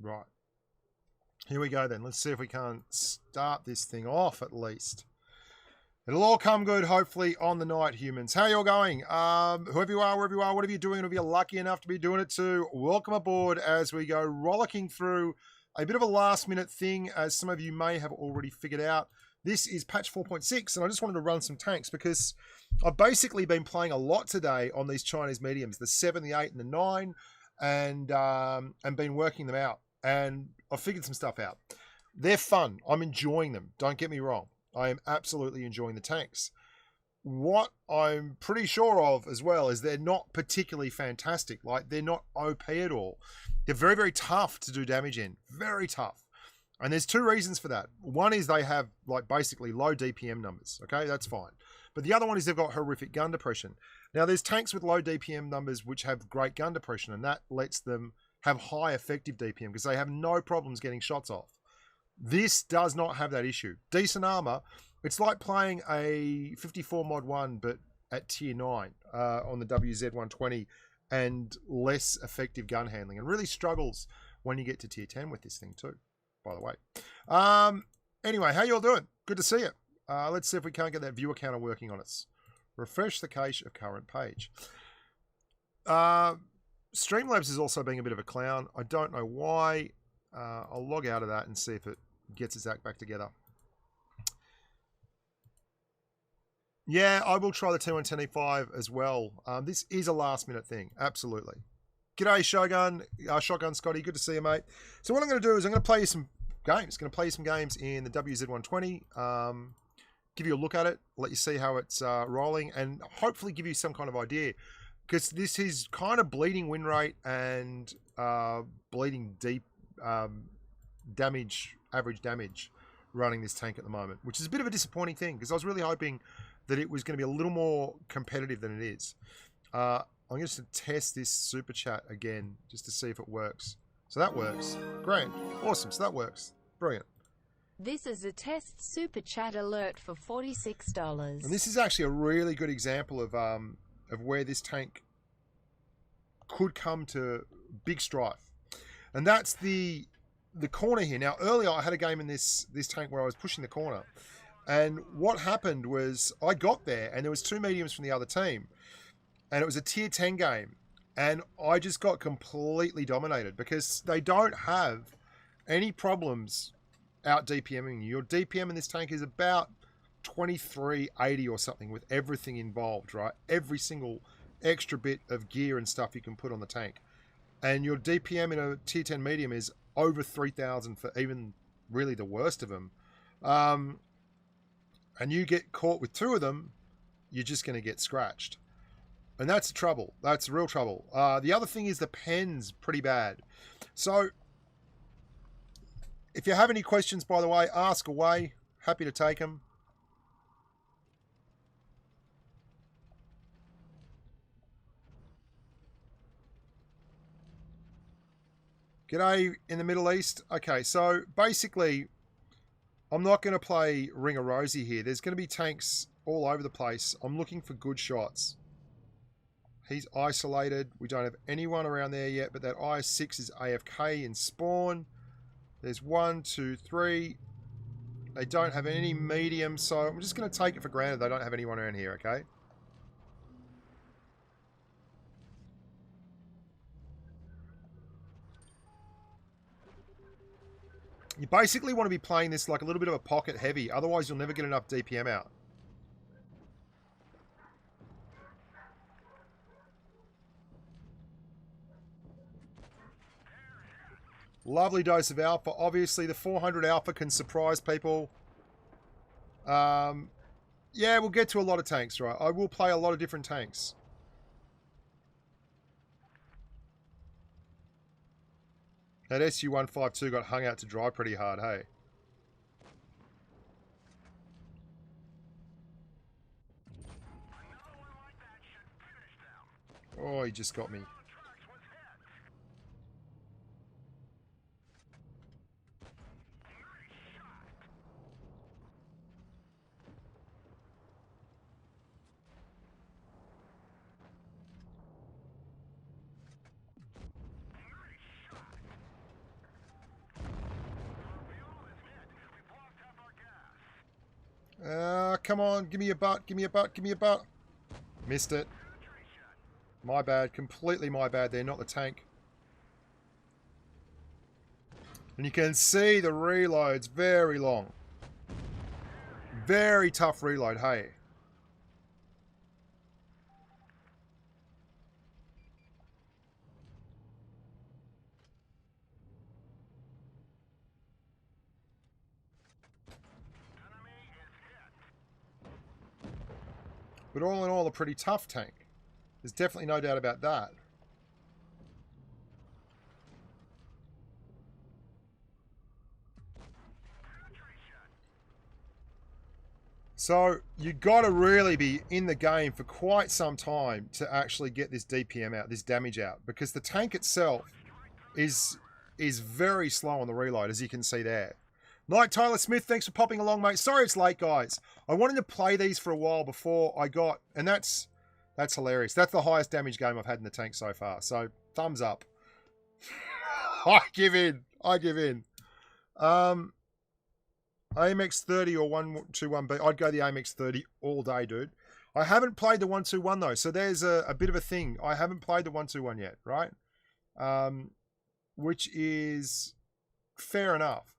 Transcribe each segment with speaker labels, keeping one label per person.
Speaker 1: Right. Here we go then. Let's see if we can't start this thing off at least. It'll all come good, hopefully, on the night, humans. How you all going? Whoever you are, wherever you are, whatever you're doing, whatever you're lucky enough to be doing it to, welcome aboard as we go rollicking through a bit of a last-minute thing, as some of you may have already figured out. This is patch 4.6, and I just wanted to run some tanks because I've basically been playing a lot today on these Chinese mediums, the 7, the 8, and the 9, and been working them out. And I've figured some stuff out. They're fun. I'm enjoying them. Don't get me wrong. I am absolutely enjoying the tanks. What I'm pretty sure of as well is they're not particularly fantastic. Like, they're not OP at all. They're very, very tough to do damage in. Very tough. And there's two reasons for that. One is they have, like, basically low DPM numbers. Okay, that's fine. But the other one is they've got horrific gun depression. Now, there's tanks with low DPM numbers which have great gun depression, and that lets them have high effective DPM because they have no problems getting shots off. This does not have that issue. Decent armor. It's like playing a 54 mod 1 but at tier 9 on the WZ120 and less effective gun handling, and really struggles when you get to tier 10 with this thing too, by the way. Anyway, how you all doing? Good to see you. Let's see if we can't get that viewer counter working on us. Refresh the cache of current page. Streamlabs is also being a bit of a clown. I don't know why. I'll log out of that and see if it gets its act back together. Yeah, I will try the T110E5 as well. This is a last minute thing. Absolutely. G'day, Shogun. Shotgun Scotty. Good to see you, mate. So what I'm going to do is I'm going to play you some games. Going to play you some games in the WZ120. Give you a look at it. Let you see how it's rolling. And hopefully give you some kind of idea. Because this is kind of bleeding win rate and bleeding deep damage, average damage, running this tank at the moment, which is a bit of a disappointing thing because I was really hoping that it was going to be a little more competitive than it is. I'm just going to test this super chat again just to see if it works. So that works. Great. Awesome. So that works. Brilliant.
Speaker 2: This is a test super chat alert for $46.
Speaker 1: And this is actually a really good example of where this tank could come to big strife. And that's the corner here. Now, earlier I had a game in this tank where I was pushing the corner. And what happened was I got there and there was two mediums from the other team. And it was a tier 10 game. And I just got completely dominated because they don't have any problems out DPMing you. Your DPM in this tank is about 2380 or something with everything involved, right? Every single extra bit of gear and stuff you can put on the tank. And your DPM in a tier 10 medium is over 3000 for even really the worst of them. And you get caught with two of them, you're just going to get scratched. And that's trouble. That's real trouble. The other thing is the pen's pretty bad. So if you have any questions, by the way, ask away. Happy to take them. G'day in the Middle East. Okay, so basically, I'm not going to play Ring of Rosie here. There's going to be tanks all over the place. I'm looking for good shots. He's isolated. We don't have anyone around there yet, but that IS-6 is AFK in spawn. There's 1, 2, 3. They don't have any medium, so I'm just going to take it for granted they don't have anyone around here, okay? You basically want to be playing this like a little bit of a pocket heavy, otherwise you'll never get enough DPM out. Lovely dose of alpha. Obviously, the 400 alpha can surprise people. Yeah, we'll get to a lot of tanks, right? I will play a lot of different tanks. That SU-152 got hung out to dry pretty hard, hey? Oh, he just got me. Come on, give me a butt, give me a butt, give me a butt. Missed it. My bad, completely my bad there, not the tank. And you can see the reload's very long. Very tough reload, hey. But all in all, a pretty tough tank. There's definitely no doubt about that. So you got to really be in the game for quite some time to actually get this DPM out, this damage out, because the tank itself is very slow on the reload, as you can see there. Like Tyler Smith, thanks for popping along, mate. Sorry it's late, guys. I wanted to play these for a while before I got, and that's hilarious. That's the highest damage game I've had in the tank so far. So thumbs up. I give in. I give in. AMX 30 or 121B. I'd go the AMX 30 all day, dude. I haven't played the 121 though, so there's a bit of a thing. I haven't played the 121 yet, right? Which is fair enough.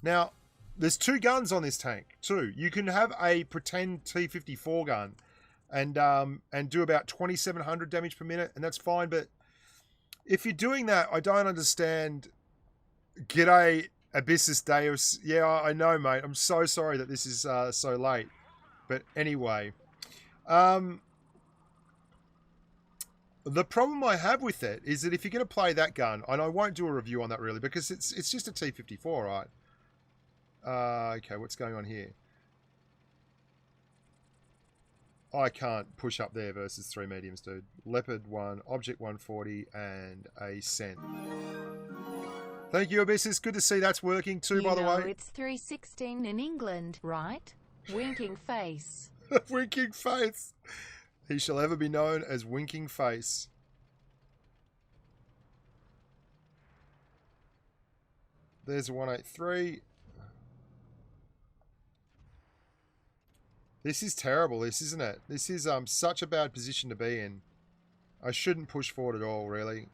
Speaker 1: Now, there's two guns on this tank, too. You can have a pretend T-54 gun and do about 2,700 damage per minute, and that's fine. But if you're doing that, I don't understand. G'day, Abyssus Deus. Yeah, I know, mate. I'm so sorry that this is so late. But anyway, the problem I have with it is that if you're going to play that gun, and I won't do a review on that really, because it's just a T-54, right? Okay, what's going on here? I can't push up there versus 3 mediums, dude. Leopard 1, Object 140, and a Cent. Thank you, Abyssus. Good to see that's working too, by the way.
Speaker 2: It's 3:16 in England, right? Winking face.
Speaker 1: Winking face. He shall ever be known as Winking Face. There's a 183. This is terrible, this, isn't it? This is such a bad position to be in. I shouldn't push forward at all, really.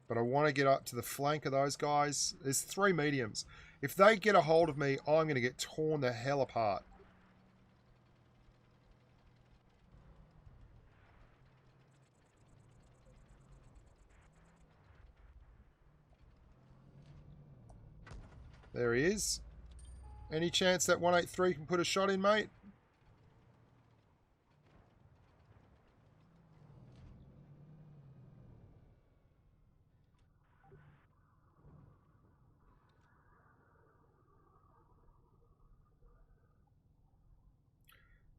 Speaker 1: But I want to get up to the flank of those guys. There's 3 mediums. If they get a hold of me, I'm going to get torn the hell apart. There he is. Any chance that 183 can put a shot in, mate?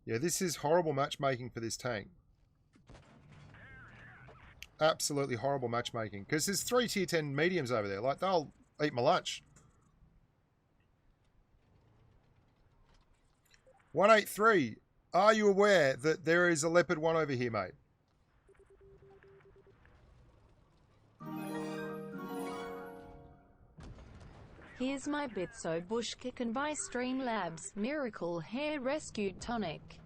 Speaker 1: Yeah, this is horrible matchmaking for this tank. Absolutely horrible matchmaking. Because there's 3 tier 10 mediums over there. Like, they'll eat my lunch. 183, are you aware that there is a Leopard 1 over here, mate?
Speaker 2: Here's my bit so Bushka can buy Streamlabs Miracle Hair Rescue Tonic.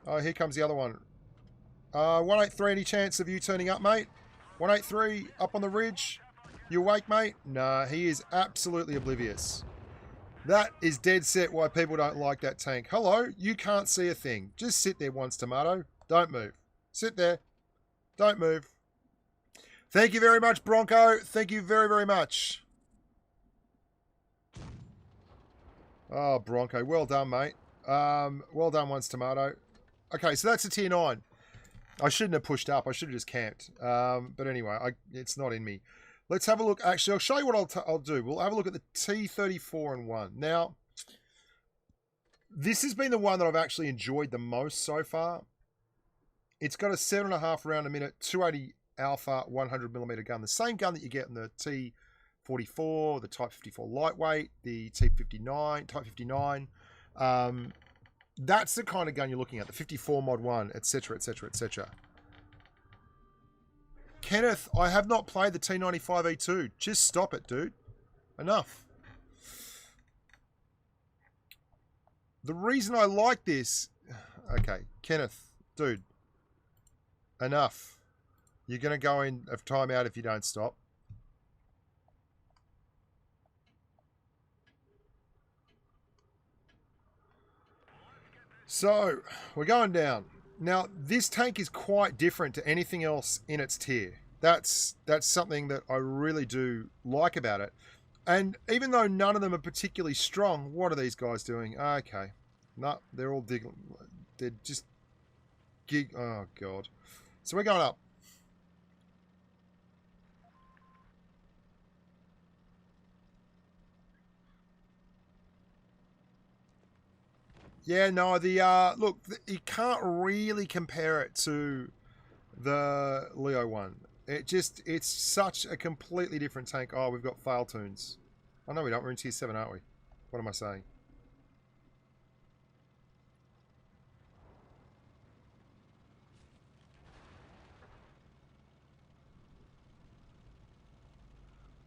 Speaker 1: Oh, here comes the other one. 183, any chance of you turning up, mate? 183, up on the ridge. You awake, mate? Nah, he is absolutely oblivious. That is dead set why people don't like that tank. Hello, you can't see a thing. Just sit there once, Tomato. Don't move. Sit there. Don't move. Thank you very much, Bronco. Thank you very, very much. Oh, Bronco. Well done, mate. Well done once, Tomato. Okay, so that's a tier 9. I shouldn't have pushed up. I should have just camped. But anyway, it's not in me. Let's have a look. Actually, I'll show you what I'll do. We'll have a look at the T-34 and 1. Now, this has been the one that I've actually enjoyed the most so far. It's got a 7.5 round a minute, 280 Alpha 100mm gun. The same gun that you get in the T-44, the Type 54 lightweight, the T-59, Type 59. That's the kind of gun you're looking at. The 54 Mod 1, etc., etc., etc. Kenneth, I have not played the T95E2. Just stop it, dude. Enough. the reason I like this... Okay, Kenneth, dude, enough. You're going to go in a timeout if you don't stop. So, we're going down. Now, this tank is quite different to anything else in its tier. That's something that I really do like about it. And even though none of them are particularly strong, what are these guys doing? Okay. No, they're all digging. They're just... Oh, God. So we're going up. Yeah, no, look, you can't really compare it to the Leo one. It's such a completely different tank. Oh, we've got fail tunes. Oh, no, we don't. We're in tier 7, aren't we? What am I saying?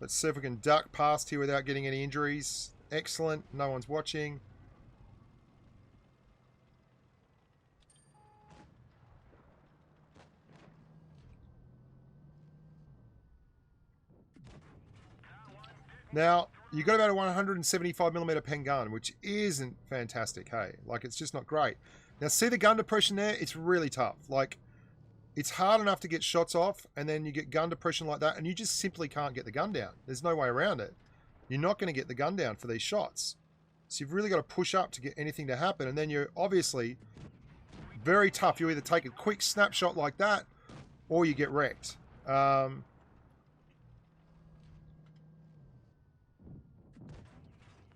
Speaker 1: Let's see if we can duck past here without getting any injuries. Excellent. No one's watching. Now, you've got about a 175mm pen gun, which isn't fantastic, hey? Like, it's just not great. Now, see the gun depression there? It's really tough. Like, it's hard enough to get shots off, and then you get gun depression like that, and you just simply can't get the gun down. There's no way around it. You're not going to get the gun down for these shots. So you've really got to push up to get anything to happen, and then you're obviously very tough. You either take a quick snapshot like that, or you get wrecked.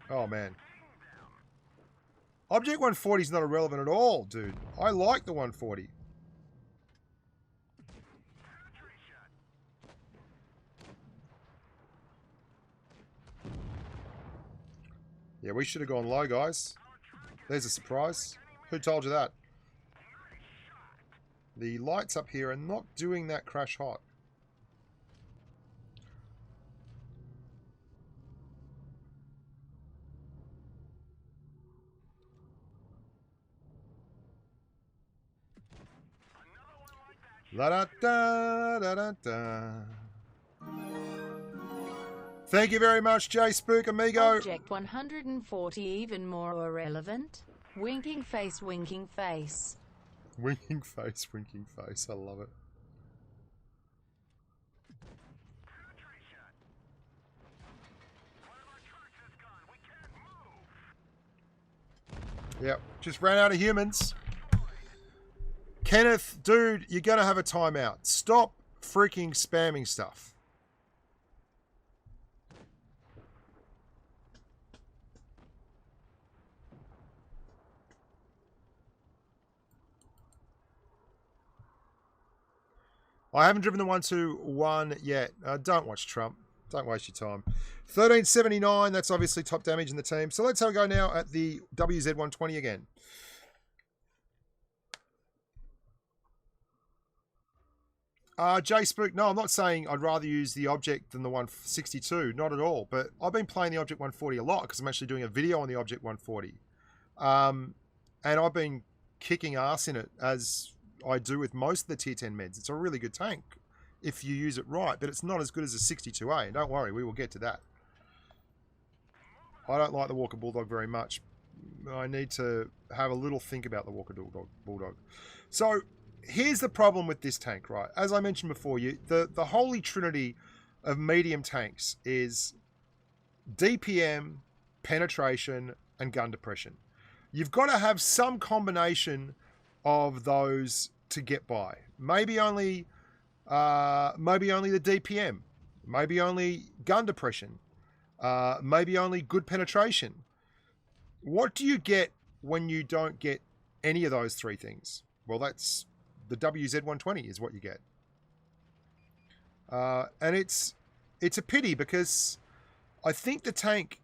Speaker 1: Oh, man. Object 140 is not irrelevant at all, dude. I like the 140. Yeah, we should have gone low, guys. There's a surprise. Who told you that? The lights up here are not doing that crash hot. La da da da da da. Thank you very much, J Spook Amigo.
Speaker 2: Object 140 even more irrelevant. Winking face, winking face.
Speaker 1: Winking face, winking face. I love it. Yep, just ran out of humans. Kenneth, dude, you're going to have a timeout. Stop freaking spamming stuff. I haven't driven the 121 yet. Don't watch Trump. Don't waste your time. 1379, that's obviously top damage in the team. So let's have a go now at the WZ120 again. J Spook, no, I'm not saying I'd rather use the Object than the 162. Not at all. But I've been playing the Object 140 a lot because I'm actually doing a video on the Object 140. And I've been kicking ass in it as I do with most of the tier 10 meds. It's a really good tank if you use it right, but it's not as good as the 62A. Don't worry, we will get to that. I don't like the Walker Bulldog very much. I need to have a little think about the Walker Bulldog. So here's the problem with this tank, right? As I mentioned before, the holy trinity of medium tanks is DPM, penetration, and gun depression. You've got to have some combination of those to get by. Maybe only the DPM, maybe only gun depression, maybe only good penetration. What do you get when you don't get any of those three things? Well, that's the WZ120 is what you get. And it's a pity because I think the tank,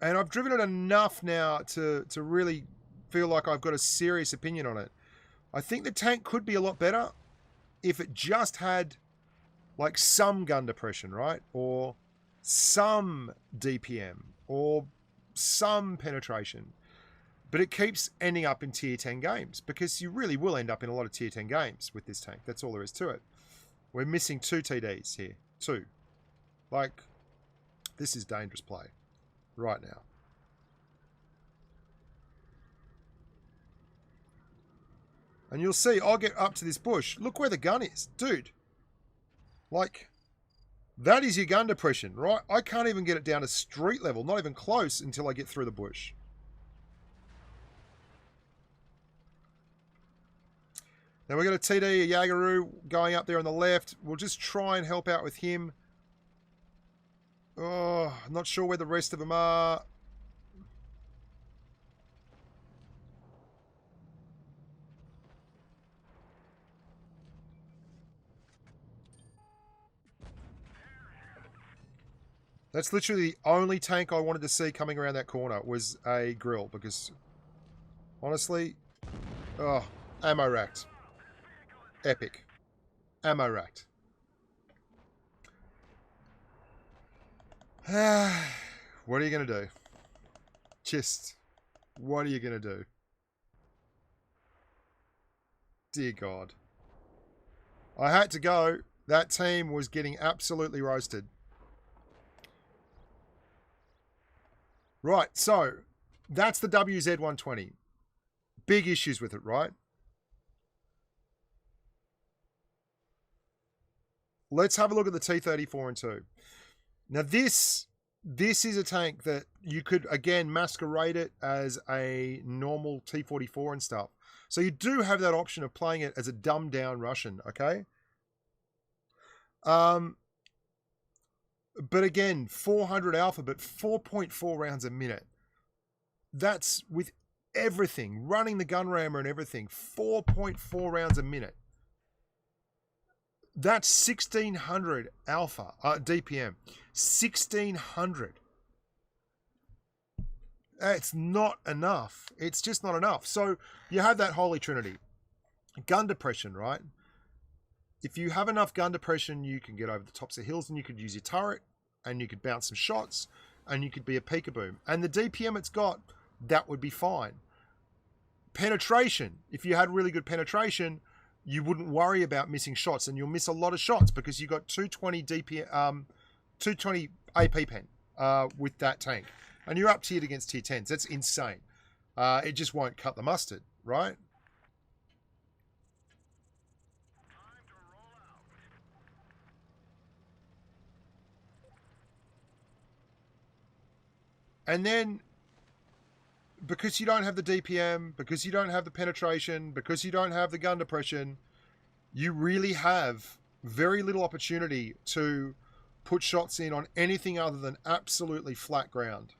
Speaker 1: and I've driven it enough now to really feel like I've got a serious opinion on it. I think the tank could be a lot better if it just had like some gun depression, right? Or some DPM or some penetration. But it keeps ending up in tier 10 games because you really will end up in a lot of tier 10 games with this tank. That's all there is to it. We're missing 2 TDs here. 2. Like, this is dangerous play right now. And you'll see, I'll get up to this bush. Look where the gun is. Dude. Like, that is your gun depression, right? I can't even get it down to street level. Not even close until I get through the bush. Now we've got a TD, a Yagaroo going up there on the left. We'll just try and help out with him. Oh, I'm not sure where the rest of them are. That's literally the only tank I wanted to see coming around that corner was a grill because, honestly, oh, ammo racked. Epic. Ammo racked. What are you going to do? Just, what are you going to do? Dear God. I had to go. That team was getting absolutely roasted. Right, so that's the WZ-120. Big issues with it, right? Let's have a look at the T-34 and 2. Now this is a tank that you could, again, masquerade it as a normal T-44 and stuff. So you do have that option of playing it as a dumbed down Russian, okay? But again, 400 alpha, but 4.4 rounds a minute. That's with everything, running the gun rammer and everything, 4.4 rounds a minute. That's 1600 alpha, DPM. 1600. It's not enough. It's just not enough. So you have that holy trinity. Gun depression, right? If you have enough gun depression, you can get over the tops of hills and you could use your turret and you could bounce some shots and you could be a peekaboo. And the DPM it's got, that would be fine. Penetration. If you had really good penetration, you wouldn't worry about missing shots, and you'll miss a lot of shots because you've got 220 DPM, 220 AP pen with that tank. And you're up tiered against tier 10s. That's insane. It just won't cut the mustard, right? And then, because you don't have the DPM, because you don't have the penetration, because you don't have the gun depression, you really have very little opportunity to put shots in on anything other than absolutely flat ground.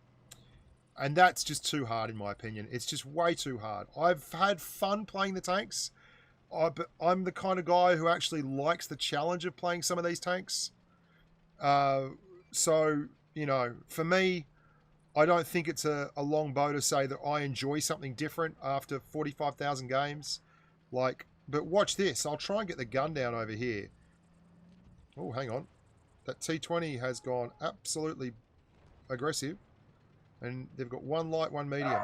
Speaker 1: And that's just too hard, in my opinion. It's just way too hard. I've had fun playing the tanks, but I'm the kind of guy who actually likes the challenge of playing some of these tanks. So, you know, for me, I don't think it's a long bow to say that I enjoy something different after 45,000 games. Like, but watch this. I'll try and get the gun down over here. Oh, hang on. That T20 has gone absolutely aggressive. And they've got one light, one medium.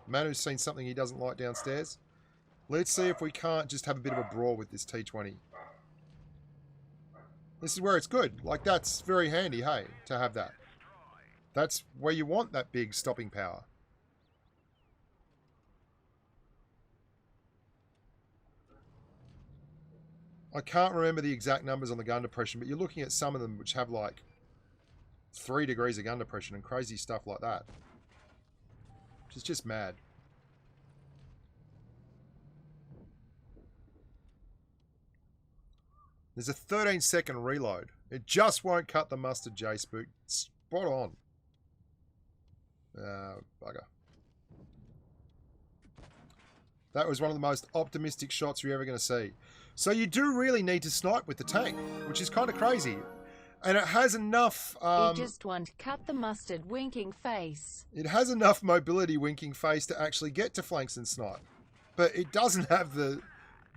Speaker 1: Manu's seen something he doesn't like downstairs. Let's see if we can't just have a bit of a brawl with this T20. This is where it's good. Like, that's very handy, hey, to have that. That's where you want that big stopping power. I can't remember the exact numbers on the gun depression, but you're looking at some of them which have like 3 degrees of gun depression and crazy stuff like that. Which is just mad. There's a 13-second reload. It just won't cut the mustard, J-Spook. Spot on. Bugger. That was one of the most optimistic shots you're ever going to see. So you do really need to snipe with the tank, which is kind of crazy. And it has enough...
Speaker 2: He just won't cut the mustard, winking face.
Speaker 1: It has enough mobility, winking face, to actually get to flanks and snipe. But it doesn't have the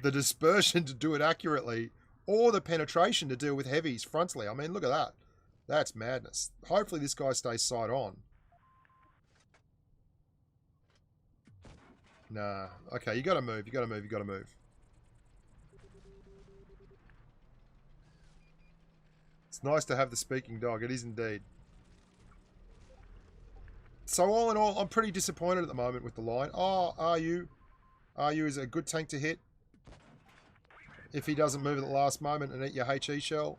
Speaker 1: dispersion to do it accurately, or the penetration to deal with heavies frontally. I mean, look at that. That's madness. Hopefully this guy stays side on. Nah. Okay, you gotta move. You gotta move. You gotta move. It's nice to have the speaking dog. It is indeed. So all in all, I'm pretty disappointed at the moment with the line. Oh, RU is a good tank to hit. If he doesn't move at the last moment and eat your HE shell.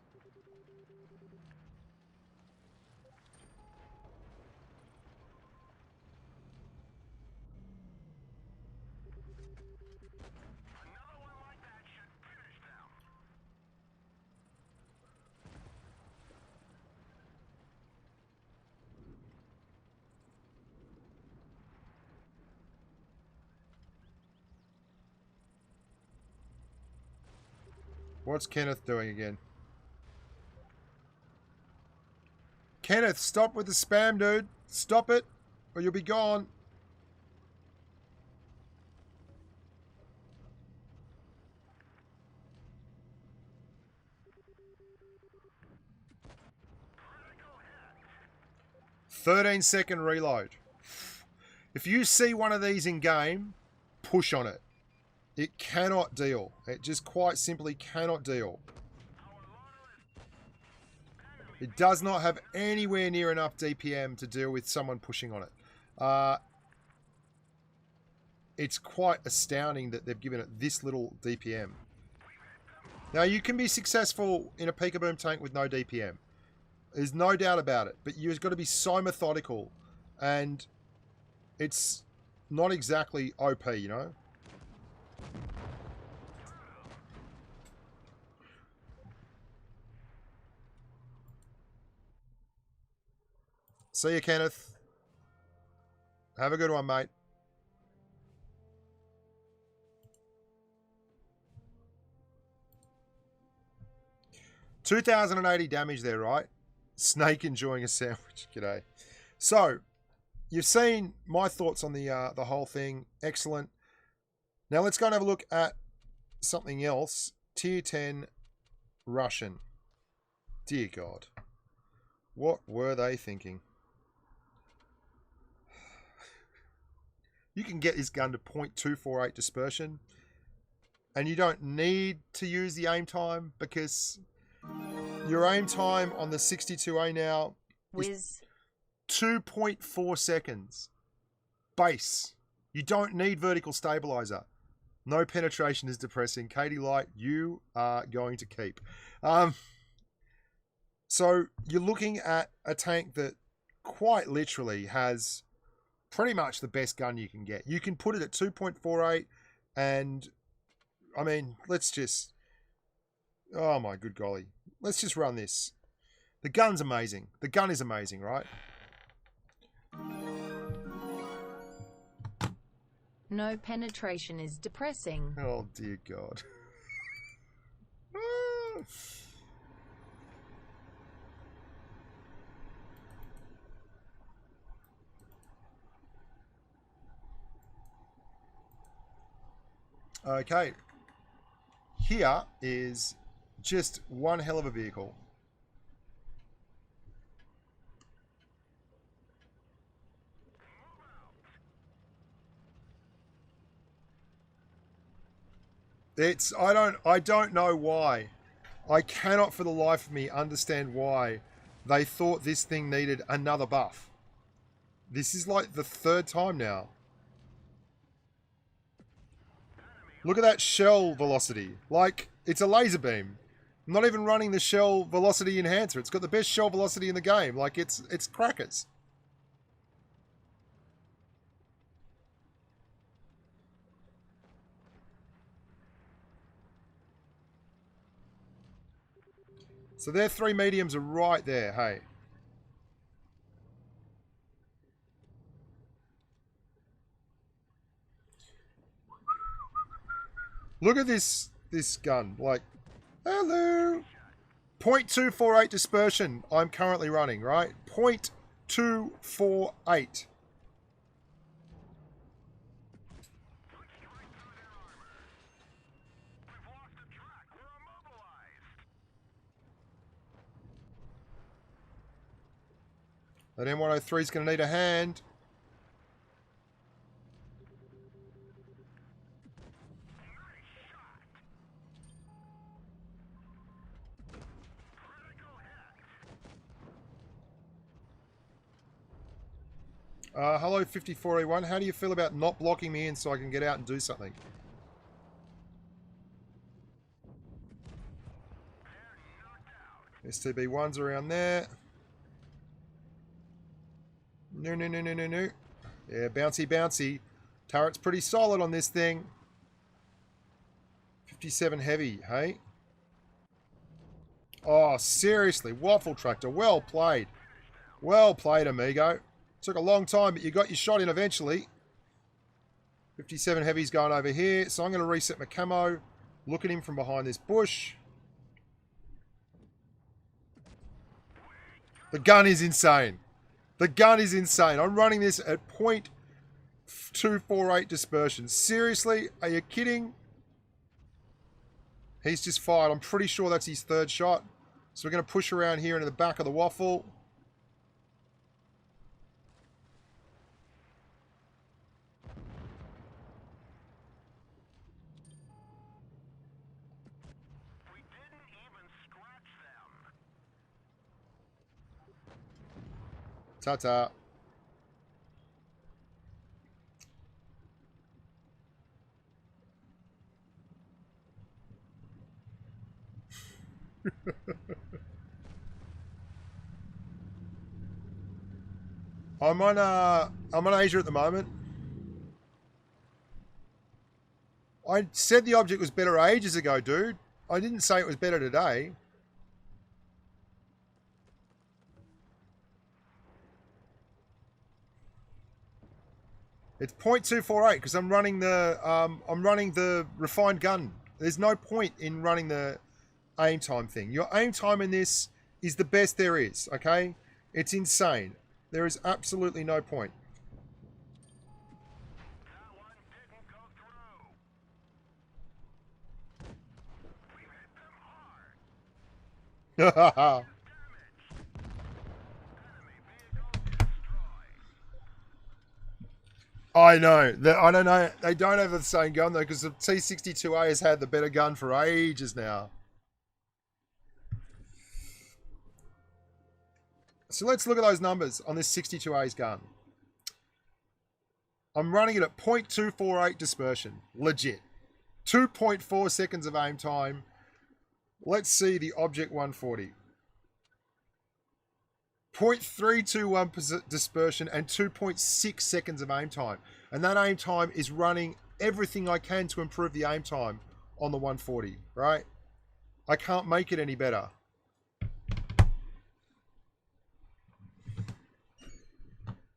Speaker 1: What's Kenneth doing again? Kenneth, stop with the spam, dude. Stop it, or you'll be gone. "13-second reload." If you see one of these in game, push on it. It cannot deal. It just quite simply cannot deal. It does not have anywhere near enough DPM to deal with someone pushing on it. It's quite astounding that they've given it this little DPM. Now, you can be successful in a Peekaboom tank with no DPM. There's no doubt about it. But you've got to be so methodical. And it's not exactly OP, you know? See you, Kenneth. Have a good one, mate. $2,080 damage there, right? Snake enjoying a sandwich. G'day. So, you've seen my thoughts on the whole thing. Excellent. Now let's go and have a look at something else. Tier 10 Russian. Dear God. What were they thinking? You can get this gun to .248 dispersion, and you don't need to use the aim time because your aim time on the 62A now is 2.4 seconds. Base. You don't need vertical stabilizer. No penetration is depressing. Katie Light, you are going to keep. So you're looking at a tank that quite literally has pretty much the best gun you can get. You can put it at 2.48 and, I mean, let's just... Oh my good golly. Let's just run this. The gun's amazing. The gun is amazing, right?
Speaker 2: No penetration is depressing.
Speaker 1: Oh dear God. Okay. Here is just one hell of a vehicle. I don't know why. I cannot for the life of me understand why they thought this thing needed another buff. This is like the third time now. Look at that shell velocity. Like, it's a laser beam. I'm not even running the shell velocity enhancer. It's got the best shell velocity in the game. Like, it's crackers. So their three mediums are right there, hey. Look at this gun. Like, hello. 0.248 dispersion I'm currently running, right? 0.248. That M103 is going to need a hand. Hello, 54A1. How do you feel about not blocking me in so I can get out and do something? STB1's around there. No. Yeah, bouncy, bouncy. Turret's pretty solid on this thing. 57 heavy, hey? Oh, seriously. Waffle Tractor. Well played. Well played, amigo. Took a long time, but you got your shot in eventually. 57 heavy's going over here. So I'm going to reset my camo. Look at him from behind this bush. The gun is insane. The gun is insane. I'm running this at .248 dispersion. Seriously? Are you kidding? He's just fired. I'm pretty sure that's his third shot. So we're going to push around here into the back of the waffle.
Speaker 3: We didn't even scratch them.
Speaker 1: Ta-ta. I'm on Asia at the moment. I said the object was better ages ago, dude. I didn't say it was better today. It's .248 because I'm running the refined gun. There's no point in running the aim time thing. Your aim time in this is the best there is, okay? It's insane. There is absolutely no point.
Speaker 3: That one didn't go through. We hit them hard.
Speaker 1: I know. I don't know. They don't have the same gun though, because the T-62A has had the better gun for ages now. So let's look at those numbers on this 62A's gun. I'm running it at .248 dispersion. Legit. 2.4 seconds of aim time. Let's see the Object 140. 0.321% dispersion and 2.6 seconds of aim time. And that aim time is running everything I can to improve the aim time on the 140, right? I can't make it any better.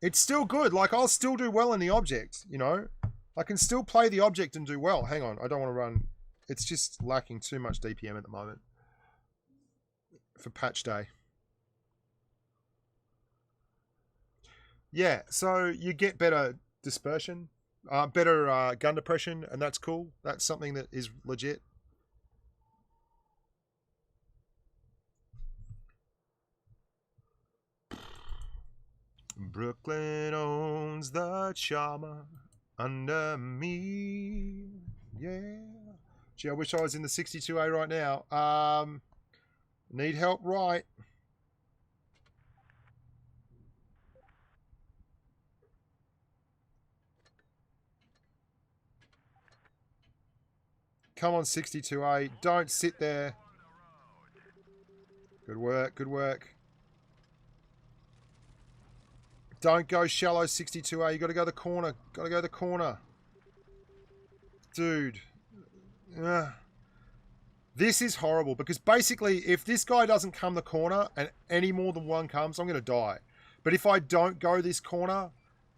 Speaker 1: It's still good. Like, I'll still do well in the Object, you know? I can still play the Object and do well. Hang on, I don't want to run. It's just lacking too much DPM at the moment for patch day. Yeah, so you get better dispersion, better gun depression, and that's cool. That's something that is legit. Brooklyn owns the charmer under me. Yeah. Gee, I wish I was in the 62A right now. Need help, right? Come on, 62A. Don't sit there. Good work, good work. Don't go shallow, 62A. You got to go the corner. Got to go the corner. Dude. This is horrible because basically if this guy doesn't come the corner and any more than one comes, I'm going to die. But if I don't go this corner,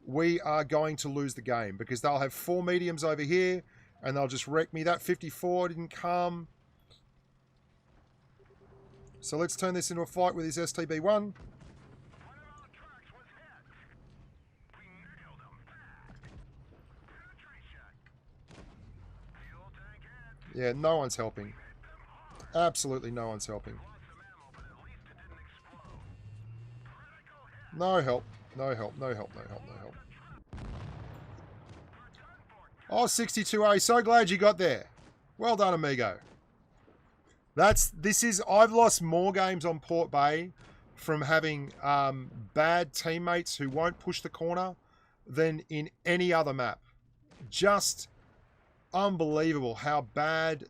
Speaker 1: we are going to lose the game because they'll have 4 mediums over here and they'll just wreck me. That 54 didn't come. So let's turn this into a fight with his STB1. Yeah, no one's helping. Absolutely no one's helping. No help. No help. No help. No help. No help. Oh, 62A. So glad you got there. Well done, amigo. I've lost more games on Port Bay from having bad teammates who won't push the corner than in any other map. Just unbelievable how bad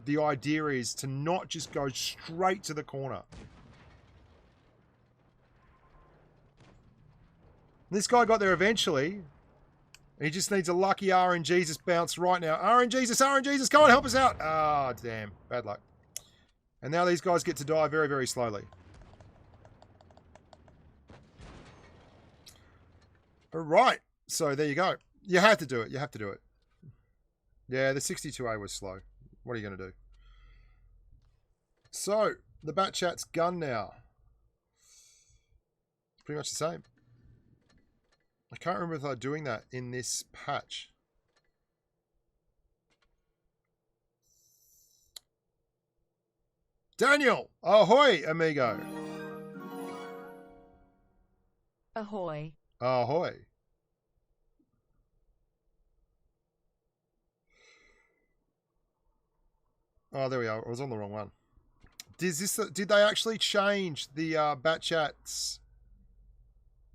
Speaker 1: the idea is to not just go straight to the corner. This guy got there eventually. He just needs a lucky RNGesus bounce right now. RNGesus, come on, help us out. Ah, damn. Bad luck. And now these guys get to die very, very slowly. All right. So there you go. You had to do it. You have to do it. Yeah, the 62A was slow. What are you going to do? So, the Batchat's gun now. It's pretty much the same. I can't remember if they're doing that in this patch. Daniel! Ahoy, amigo!
Speaker 2: Ahoy.
Speaker 1: Ahoy. Oh, there we are. I was on the wrong one. Did they actually change the Batchats?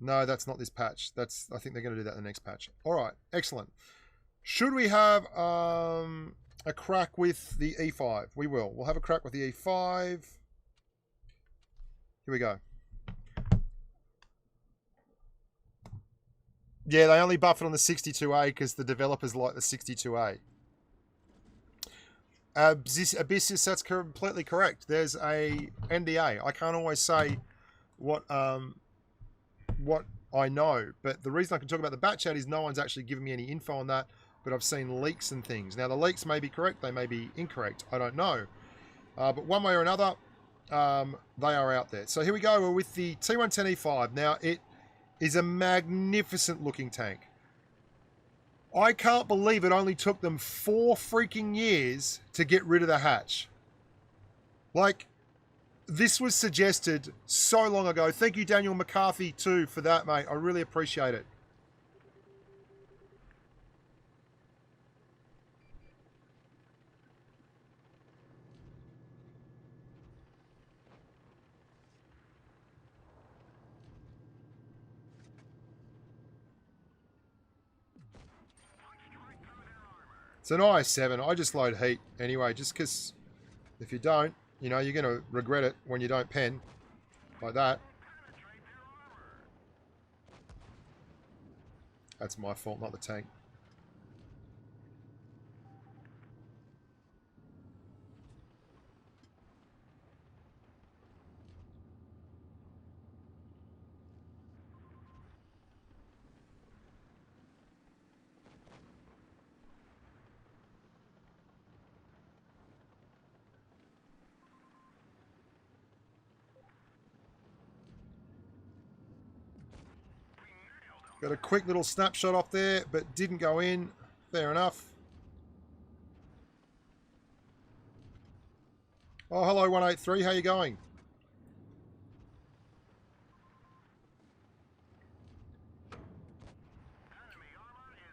Speaker 1: No, that's not this patch. I think they're going to do that in the next patch. All right, excellent. Should we have a crack with the E5? We will. We'll have a crack with the E5. Here we go. Yeah, they only buff it on the 62A because the developers like the 62A. Abyssus, that's completely correct. There's a NDA. I can't always say what I know, but the reason I can talk about the Batchat is no one's actually given me any info on that, but I've seen leaks and things. Now, the leaks may be correct, they may be incorrect. I don't know. But one way or another, they are out there. So here we go. We're with the T110E5. Now, it is a magnificent looking tank. I can't believe it only took them 4 freaking years to get rid of the hatch. Like, this was suggested so long ago. Thank you, Daniel McCarthy, too, for that, mate. I really appreciate it. It's an IS-7. I just load heat anyway, just because if you don't, you know, you're going to regret it when you don't pen like that. That's my fault, not the tank. Got a quick little snapshot off there, but didn't go in. Fair enough. Oh, hello, 183. How you going?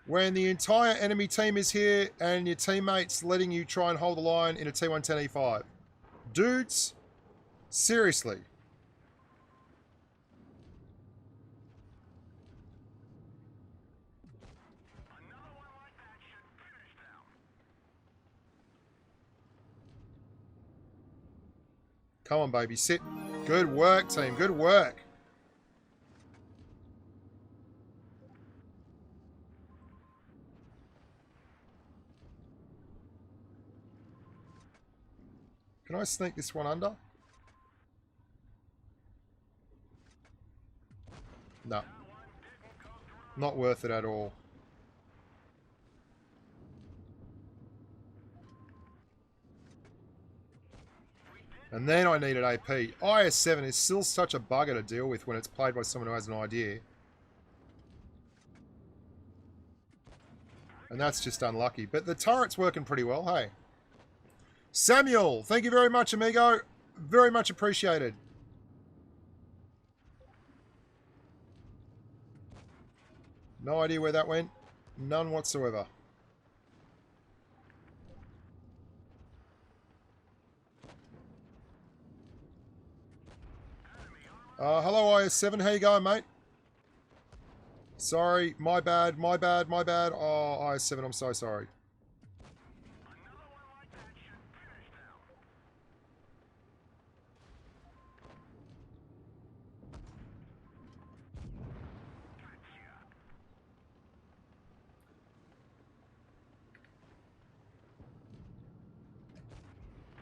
Speaker 1: When the entire enemy team is here and your teammates letting you try and hold the line in a T110E5. Dudes, seriously. Come on, baby, sit. Good work, team. Good work. Can I sneak this one under? No. Not worth it at all. And then I needed AP. IS-7 is still such a bugger to deal with when it's played by someone who has an idea. And that's just unlucky. But the turret's working pretty well, hey. Samuel, thank you very much, amigo. Very much appreciated. No idea where that went. None whatsoever. Hello, IS-7. How you going, mate? Sorry, my bad, my bad, my bad. Oh, IS-7, I'm so sorry.
Speaker 3: Another one like that should finish them. Gotcha.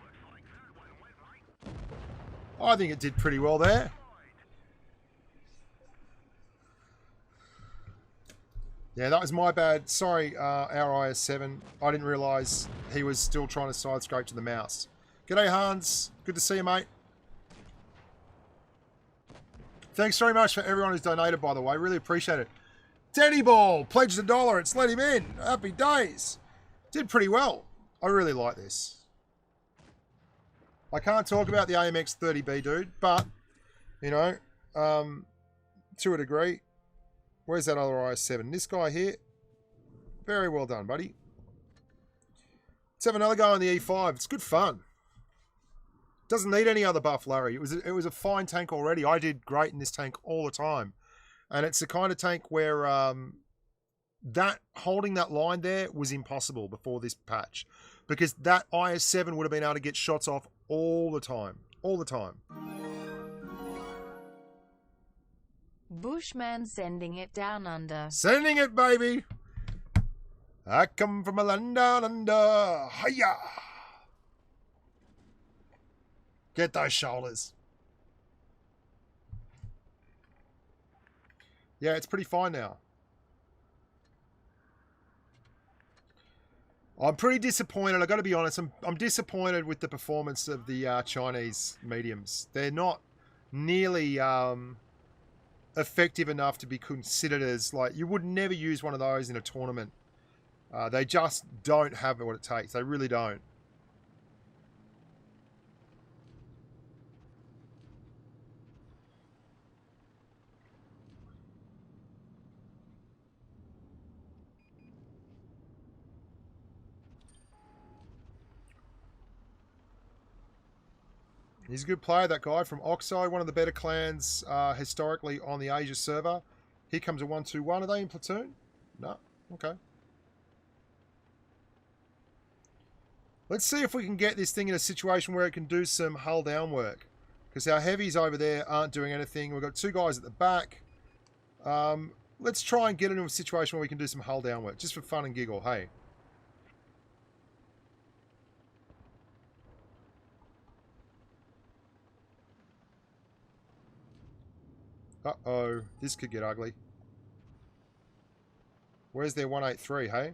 Speaker 3: Looks like that one went right.
Speaker 1: I think it did pretty well there. Yeah, that was my bad. Sorry, our IS-7. I didn't realise he was still trying to side scrape to the mouse. G'day, Hans. Good to see you, mate. Thanks very much for everyone who's donated, by the way. Really appreciate it. Teddy Ball pledged $1. It's let him in. Happy days. Did pretty well. I really like this. I can't talk about the AMX 30B, dude, but, you know, to a degree. Where's that other IS-7? This guy here. Very well done, buddy. Let's have another go on the E5. It's good fun. Doesn't need any other buff, Larry. It was a fine tank already. I did great in this tank all the time. And it's the kind of tank where that holding that line there was impossible before this patch. Because that IS-7 would have been able to get shots off all the time. All the time.
Speaker 2: Bushman sending it down under.
Speaker 1: Sending it, baby. I come from a land down under. Hiya. Get those shoulders. Yeah, it's pretty fine now. I'm pretty disappointed. I've got to be honest. I'm disappointed with the performance of the Chinese mediums. They're not nearly effective enough to be considered as, like, you would never use one of those in a tournament. They just don't have what it takes. They really don't. He's a good player, that guy from Oxide, one of the better clans historically on the Asia server. Here comes a 1-2-1. Are they in platoon? No. Okay. Let's see if we can get this thing in a situation where it can do some hull down work. Because our heavies over there aren't doing anything. We've got two guys at the back. Let's try and get into a situation where we can do some hull down work. Just for fun and giggle, hey. Uh-oh, this could get ugly. Where's their 183, hey?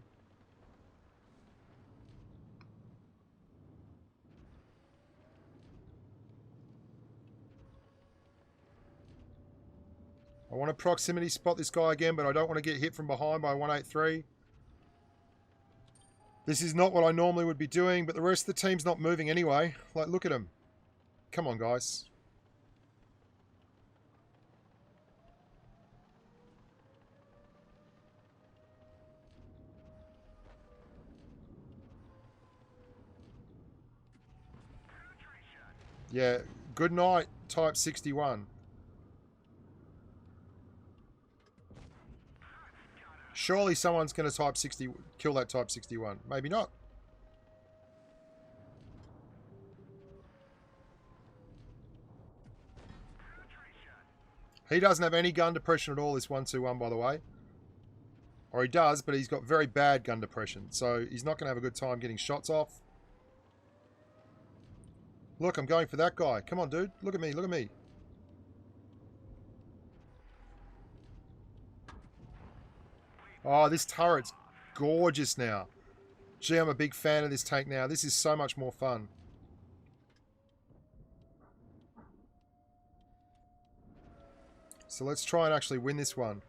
Speaker 1: I want to proximity spot this guy again, but I don't want to get hit from behind by 183. This is not what I normally would be doing, but the rest of the team's not moving anyway. Like, look at them. Come on, guys. Yeah, good night, Type 61. Surely someone's going to kill that Type 61. Maybe not. He doesn't have any gun depression at all, this 121, by the way. Or he does, but he's got very bad gun depression. So he's not going to have a good time getting shots off. Look, I'm going for that guy. Come on, dude. Look at me. Look at me. Oh, this turret's gorgeous now. Gee, I'm a big fan of this tank now. This is so much more fun. So let's try and actually win this one.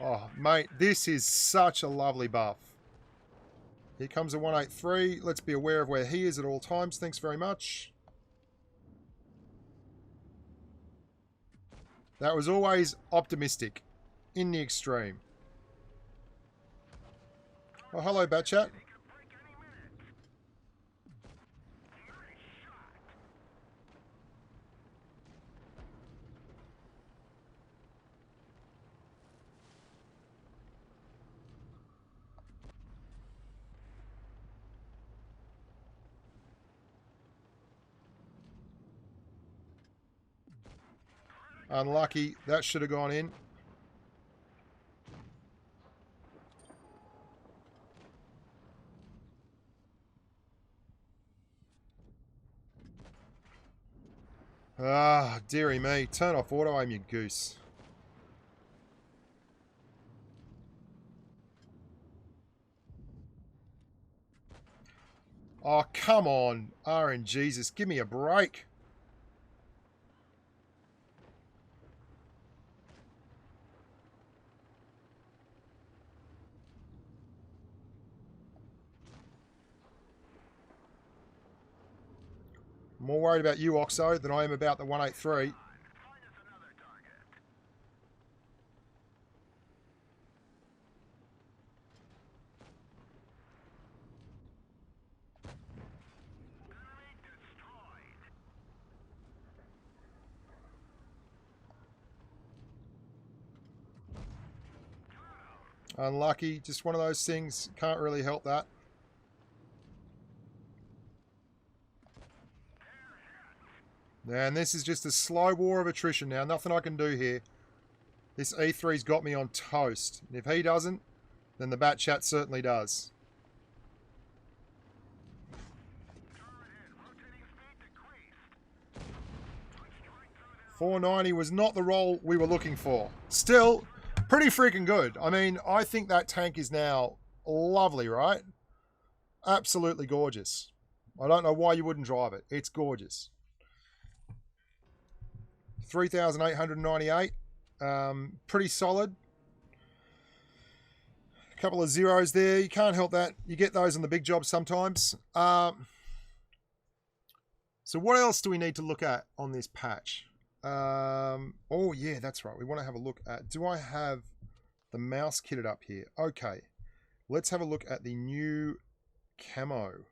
Speaker 1: Oh, mate, this is such a lovely buff. Here comes a 183. Let's be aware of where he is at all times. Thanks very much. That was always optimistic in the extreme. Oh, hello, Batchat. Unlucky. That should have gone in. Ah, dearie me. Turn off auto aim, you goose. Oh, come on. RNGesus, give me a break. I'm more worried about you, Oxo, than I am about the 183. Unlucky. Just one of those things. Can't really help that. And this is just a slow war of attrition now. Nothing I can do here. This E3's got me on toast. If he doesn't, then the Batchat certainly does. 490 was not the roll we were looking for. Still, pretty freaking good. I mean, I think that tank is now lovely, right? Absolutely gorgeous. I don't know why you wouldn't drive it. It's gorgeous. 3,898. Pretty solid. A couple of zeros there. You can't help that. You get those on the big jobs sometimes. So what else do we need to look at on this patch? Oh, yeah, that's right. We want to have a look at... Do I have the mouse kitted up here? Okay. Let's have a look at the new camo.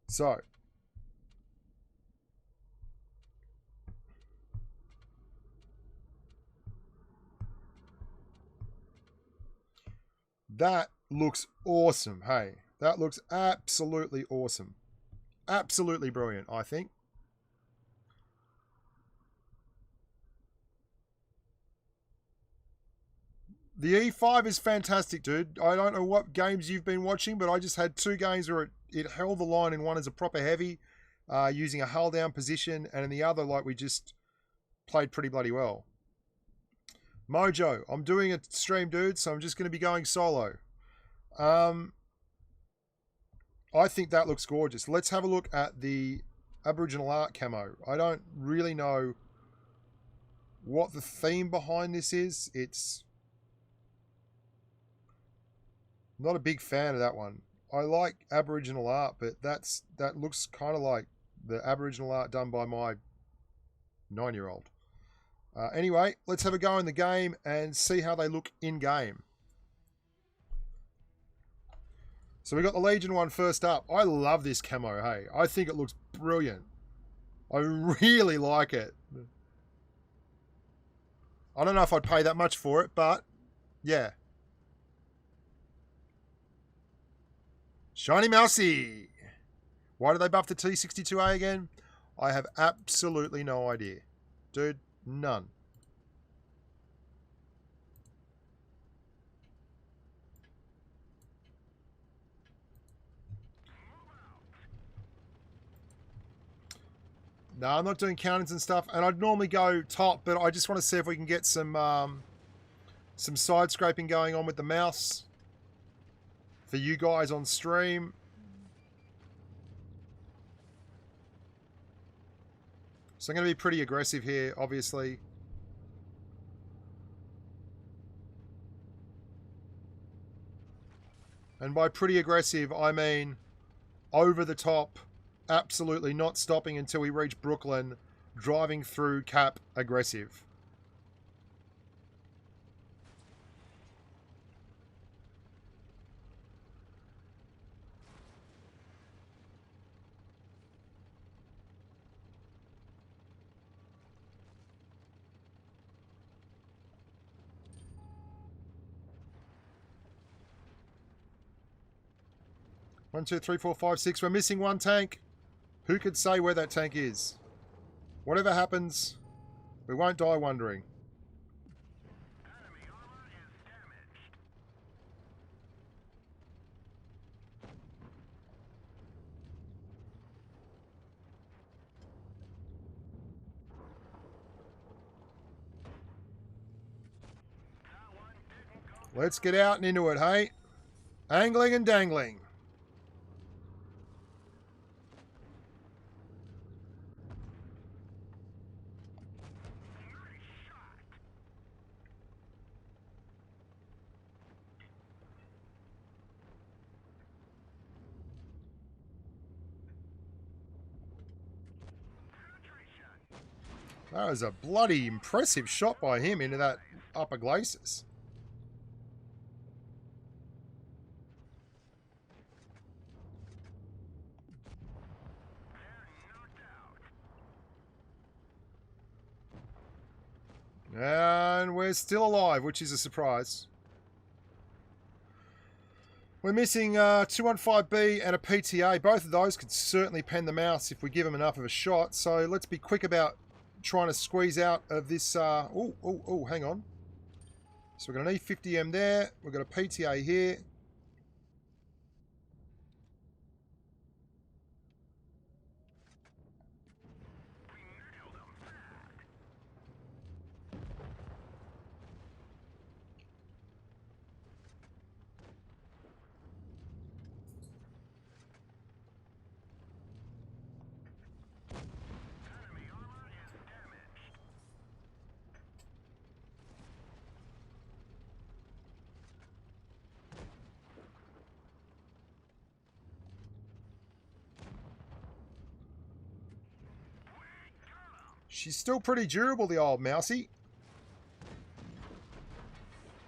Speaker 1: So, that looks awesome. Hey, that looks absolutely awesome. Absolutely brilliant, I think. The E5 is fantastic, dude. I don't know what games you've been watching, but I just had 2 games where it held the line in one as a proper heavy, using a hull down position, and in the other, like, we just played pretty bloody well. Mojo, I'm doing a stream, dude, so I'm just going to be going solo. I think that looks gorgeous. Let's have a look at the Aboriginal art camo. I don't really know what the theme behind this is. It's... not a big fan of that one. I like Aboriginal art, but that looks kind of like the Aboriginal art done by my 9-year-old. Anyway, let's have a go in the game and see how they look in-game. So we got the Legion one first up. I love this camo, hey. I think it looks brilliant. I really like it. I don't know if I'd pay that much for it, but yeah. Shiny Mousy. Why did they buff the T-62A again? I have absolutely no idea. Dude, none. No, I'm not doing countings and stuff, and I'd normally go top, but I just want to see if we can get some side scraping going on with the mouse for you guys on stream. So I'm going to be pretty aggressive here, obviously. And by pretty aggressive, I mean over the top, Absolutely not stopping until we reach Brooklyn, driving through Cap aggressive. One, two, three, four, five, six. We're missing one tank. Who could say where that tank is? Whatever happens, we won't die wondering.
Speaker 3: Enemy armor is damaged. That one didn't go.
Speaker 1: Let's get out and into it, hey? Angling and dangling.
Speaker 3: Nice shot. Penetration.
Speaker 1: That was a bloody impressive shot by him into that upper glacis.
Speaker 3: They're knocked out.
Speaker 1: And we're still alive, which is a surprise. We're missing 215B and a PTA. Both of those could certainly pen the mouse if we give them enough of a shot. So let's be quick about trying to squeeze out of this. Hang on. So we're going to need 50M there. We've got a PTA here.
Speaker 3: We nailed them bad. Enemy armor is damaged.
Speaker 1: She's still pretty durable, the old mousey.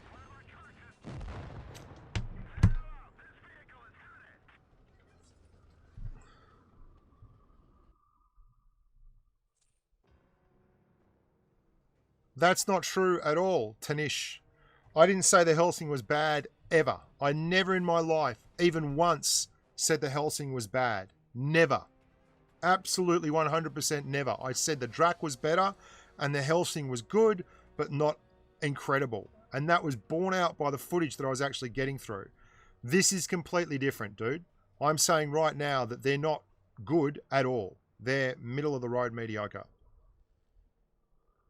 Speaker 3: Clever choices. Now, this vehicle is hit.
Speaker 1: That's not true at all, Tanish. I didn't say the Helsing was bad, ever. I never in my life, even once, said the Helsing was bad. Never. Absolutely 100% never. I said the Drac was better and the Helsing was good, but not incredible. And that was borne out by the footage that I was actually getting through. This is completely different, dude. I'm saying right now that they're not good at all. They're middle of the road mediocre.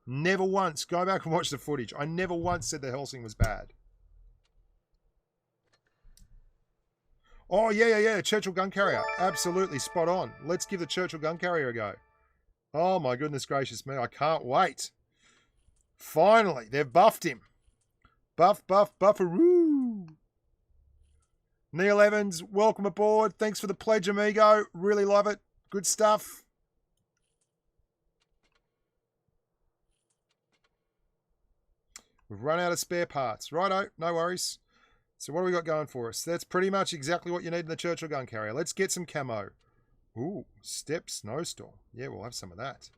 Speaker 1: Never once, go back and watch the footage. I never once said the Helsing was bad. Oh, yeah. Churchill Gun Carrier. Absolutely spot on. Let's give the Churchill Gun Carrier a go. Oh, my goodness gracious me. I can't wait. Finally, they've buffed him. Buffaroo. Neil Evans, welcome aboard. Thanks for the pledge, amigo. Really love it. Good stuff. We've run out of spare parts. Righto, no worries. So what do we got going for us? That's pretty much exactly what you need in the Churchill Gun Carrier. Let's get some camo. Ooh, step snowstorm. Yeah, we'll have some of that.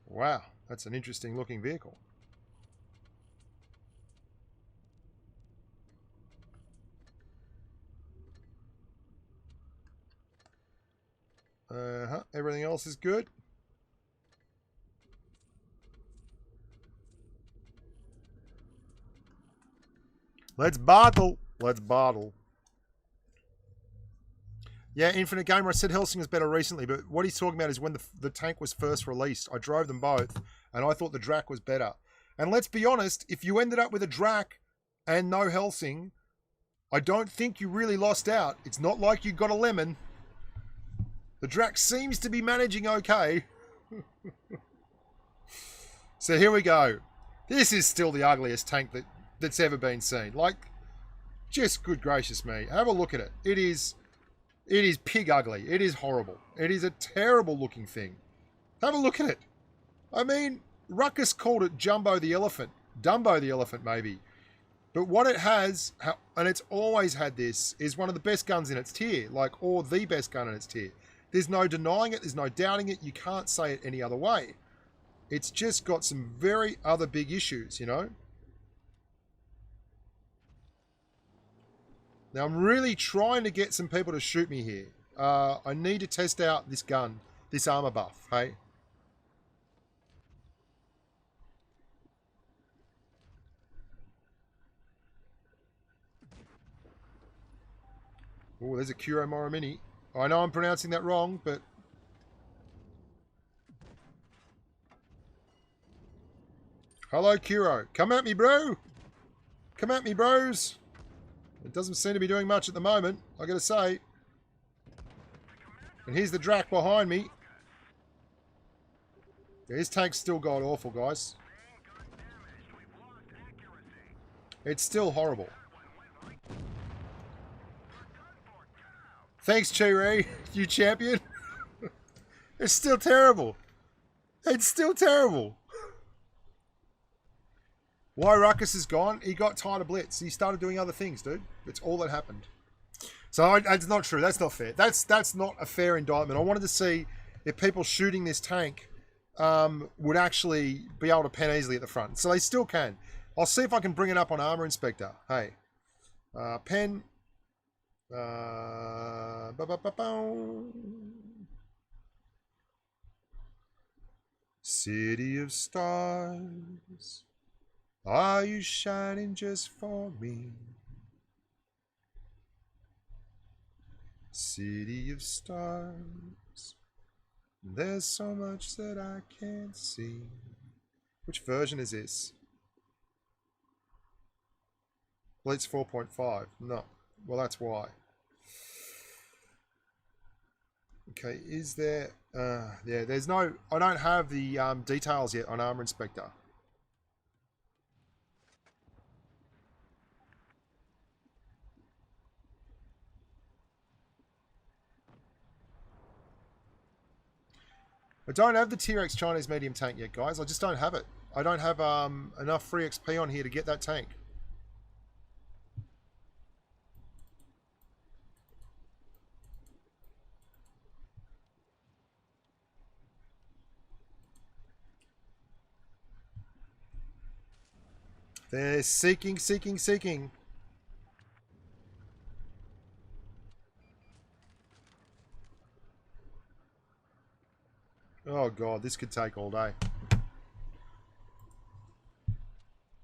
Speaker 1: Wow, that's an interesting looking vehicle. Everything else is good. Let's bottle. Let's bottle. Yeah, Infinite Gamer, I said Helsing was better recently, but what he's talking about is when the tank was first released. I drove them both, and I thought the Drac was better. And let's be honest, if you ended up with a Drac and no Helsing, I don't think you really lost out. It's not like you got a lemon. The Drac seems to be managing okay. So here we go. This is still the ugliest tank that's ever been seen. Like, Just good gracious me. Have a look at it. It is pig ugly. It is horrible. It is a terrible looking thing. Have a look at it. I mean, Ruckus called it Jumbo the Elephant. Dumbo the Elephant, maybe. But what it has, and it's always had this, is one of the best guns in its tier. Like, or the best gun in its tier. There's no denying it. There's no doubting it. You can't say it any other way. It's just got some very other big issues, you know? Now, I'm really trying to get some people to shoot me here. I need to test out this gun, this armor buff, hey? Oh, there's a Kuro Morimini. I know I'm pronouncing that wrong, but... Hello, Kuro. Come at me, bro. Come at me, bros. It doesn't seem to be doing much at the moment, I gotta say. And here's the Drac behind me. Yeah, his tank's still god awful, guys. It's still horrible. Thanks, Chi-Ray, you champion. It's still terrible. It's still terrible. Why Ruckus is gone? He got tired of Blitz. He started doing other things, dude. It's all that happened. So it's not true. That's not fair. That's not a fair indictment. I wanted to see if people shooting this tank would actually be able to pen easily at the front. So they still can. I'll see if I can bring it up on Armor Inspector. Hey. Pen. City of Stars. Are you shining just for me? City of Stars. There's so much that I can't see. Which version is this? Blitz 4.5. No. Well, that's why. Okay, is there... yeah, there's no... I don't have the details yet on Armor Inspector. I don't have the T-Rex Chinese medium tank yet, guys. I just don't have it. I don't have enough free XP on here to get that tank. They're seeking, seeking, seeking. Oh god, this could take all day.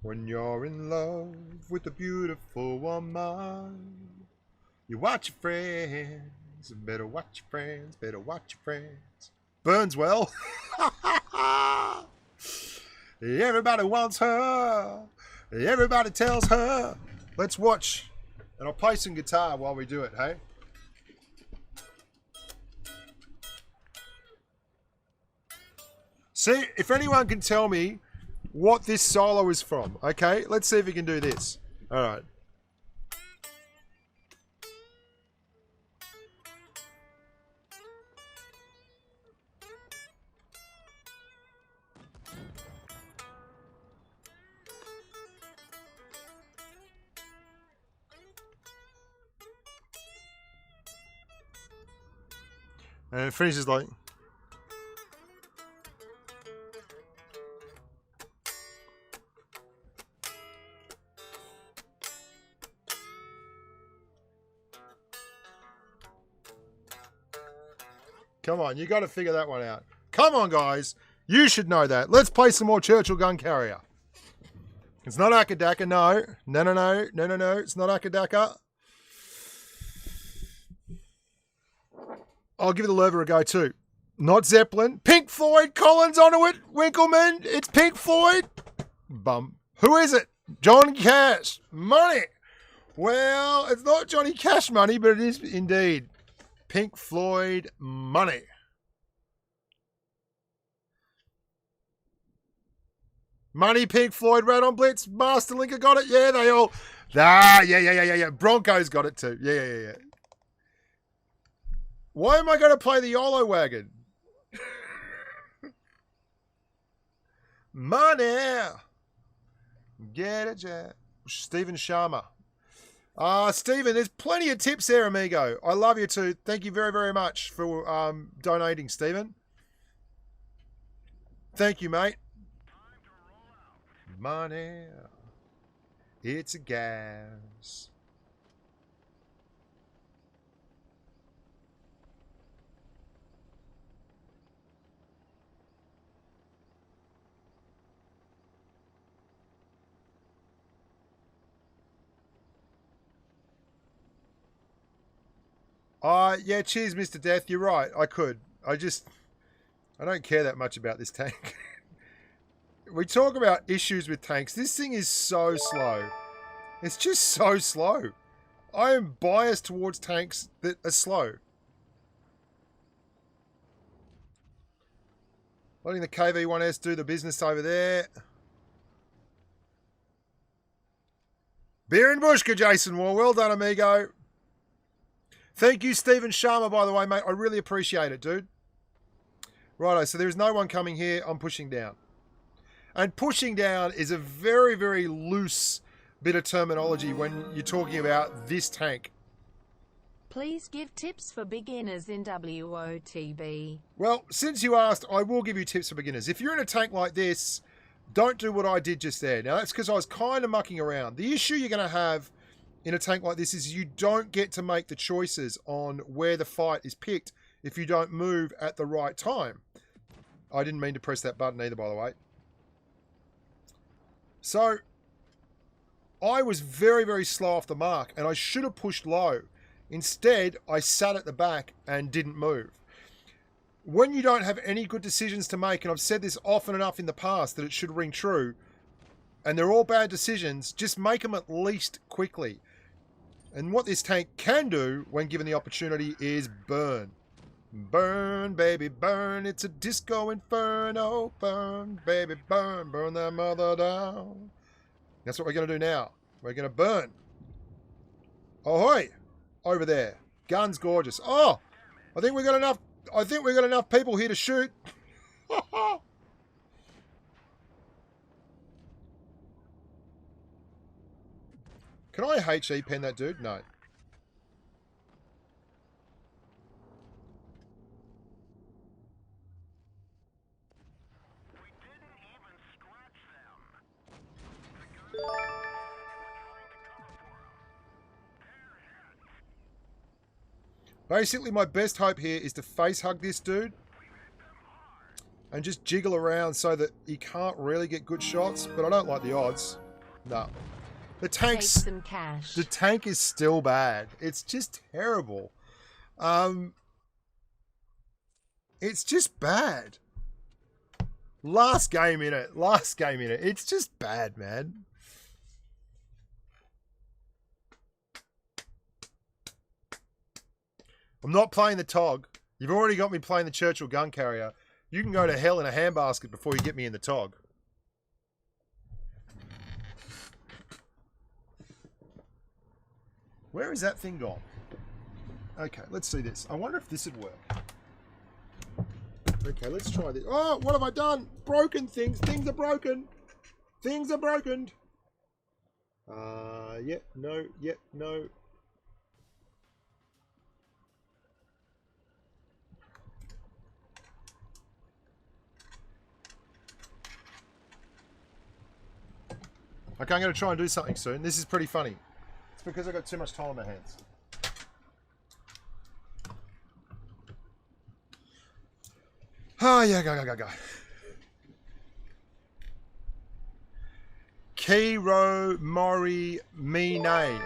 Speaker 1: When you're in love with a beautiful woman, you watch your friends, better watch your friends, better watch your friends. Burns well. Everybody wants her. Everybody tells her. Let's watch. And I'll play some guitar while we do it, hey? See, if anyone can tell me what this solo is from, okay? Let's see if we can do this. All right. And it finishes like... Come on, you got to figure that one out. Come on, guys. You should know that. Let's play some more Churchill Gun Carrier. It's not Akadaka, no. No. It's not Akadaka. I'll give the Lerver a go too. Not Zeppelin. Pink Floyd. Collins onto it. Winkleman. It's Pink Floyd. Bum. Who is it? Johnny Cash. Money. Well, it's not Johnny Cash money, but it is indeed Pink Floyd Money. Money, Pink Floyd, Red on Blitz, Master Linker got it. Yeah, they all... Yeah. Bronco's got it too. Yeah. Why am I going to play the YOLO wagon? Money. Get it, Jack. Stephen Sharma. Stephen, there's plenty of tips there, amigo. I love you too. Thank you very, very much for donating, Stephen. Thank you, mate. Money. It's a gas. Yeah, cheers, Mr. Death. You're right. I could. I don't care that much about this tank. We talk about issues with tanks. This thing is so slow. It's just so slow. I am biased towards tanks that are slow. Letting the KV-1S do the business over there. Beer and Bushka, Jason Wall. Well done, amigo. Thank you, Stephen Sharma, by the way, mate. I really appreciate it, dude. Righto, so there's no one coming here. I'm pushing down. And pushing down is a very, very loose bit of terminology when you're talking about this tank.
Speaker 2: Please give tips for beginners in WOTB.
Speaker 1: Well, since you asked, I will give you tips for beginners. If you're in a tank like this, don't do what I did just there. Now, that's because I was kind of mucking around. The issue you're going to have in a tank like this is you don't get to make the choices on where the fight is picked if you don't move at the right time. I didn't mean to press that button either, by the way. So, I was very, very slow off the mark, and I should have pushed low. Instead, I sat at the back and didn't move. When you don't have any good decisions to make, and I've said this often enough in the past that it should ring true, and they're all bad decisions, just make them at least quickly. And what this tank can do, when given the opportunity, is burn. Burn, baby, burn. It's a disco inferno. Burn, baby, burn. Burn that mother down. That's what we're going to do now. We're going to burn. Ahoy! Over there. Gun's gorgeous. Oh! I think we got enough people here to shoot. Can I HE pen that dude? No. Basically, my best hope here is to face hug this dude and just jiggle around so that he can't really get good shots, but I don't like the odds. No. The tank's...
Speaker 2: Take some cash.
Speaker 1: The tank is still bad. It's just terrible. It's just bad. Last game in it. It's just bad, man. I'm not playing the TOG. You've already got me playing the Churchill Gun Carrier. You can go to hell in a handbasket before you get me in the TOG. Where is that thing gone? Okay, let's see this. I wonder if this would work. Okay, let's try this. Oh, what have I done? Broken things. Things are broken. Things are broken. No. Okay, I'm going to try and do something soon. This is pretty funny. It's because I've got too much time on my hands. Oh, yeah, go. Kiro Mori Mine.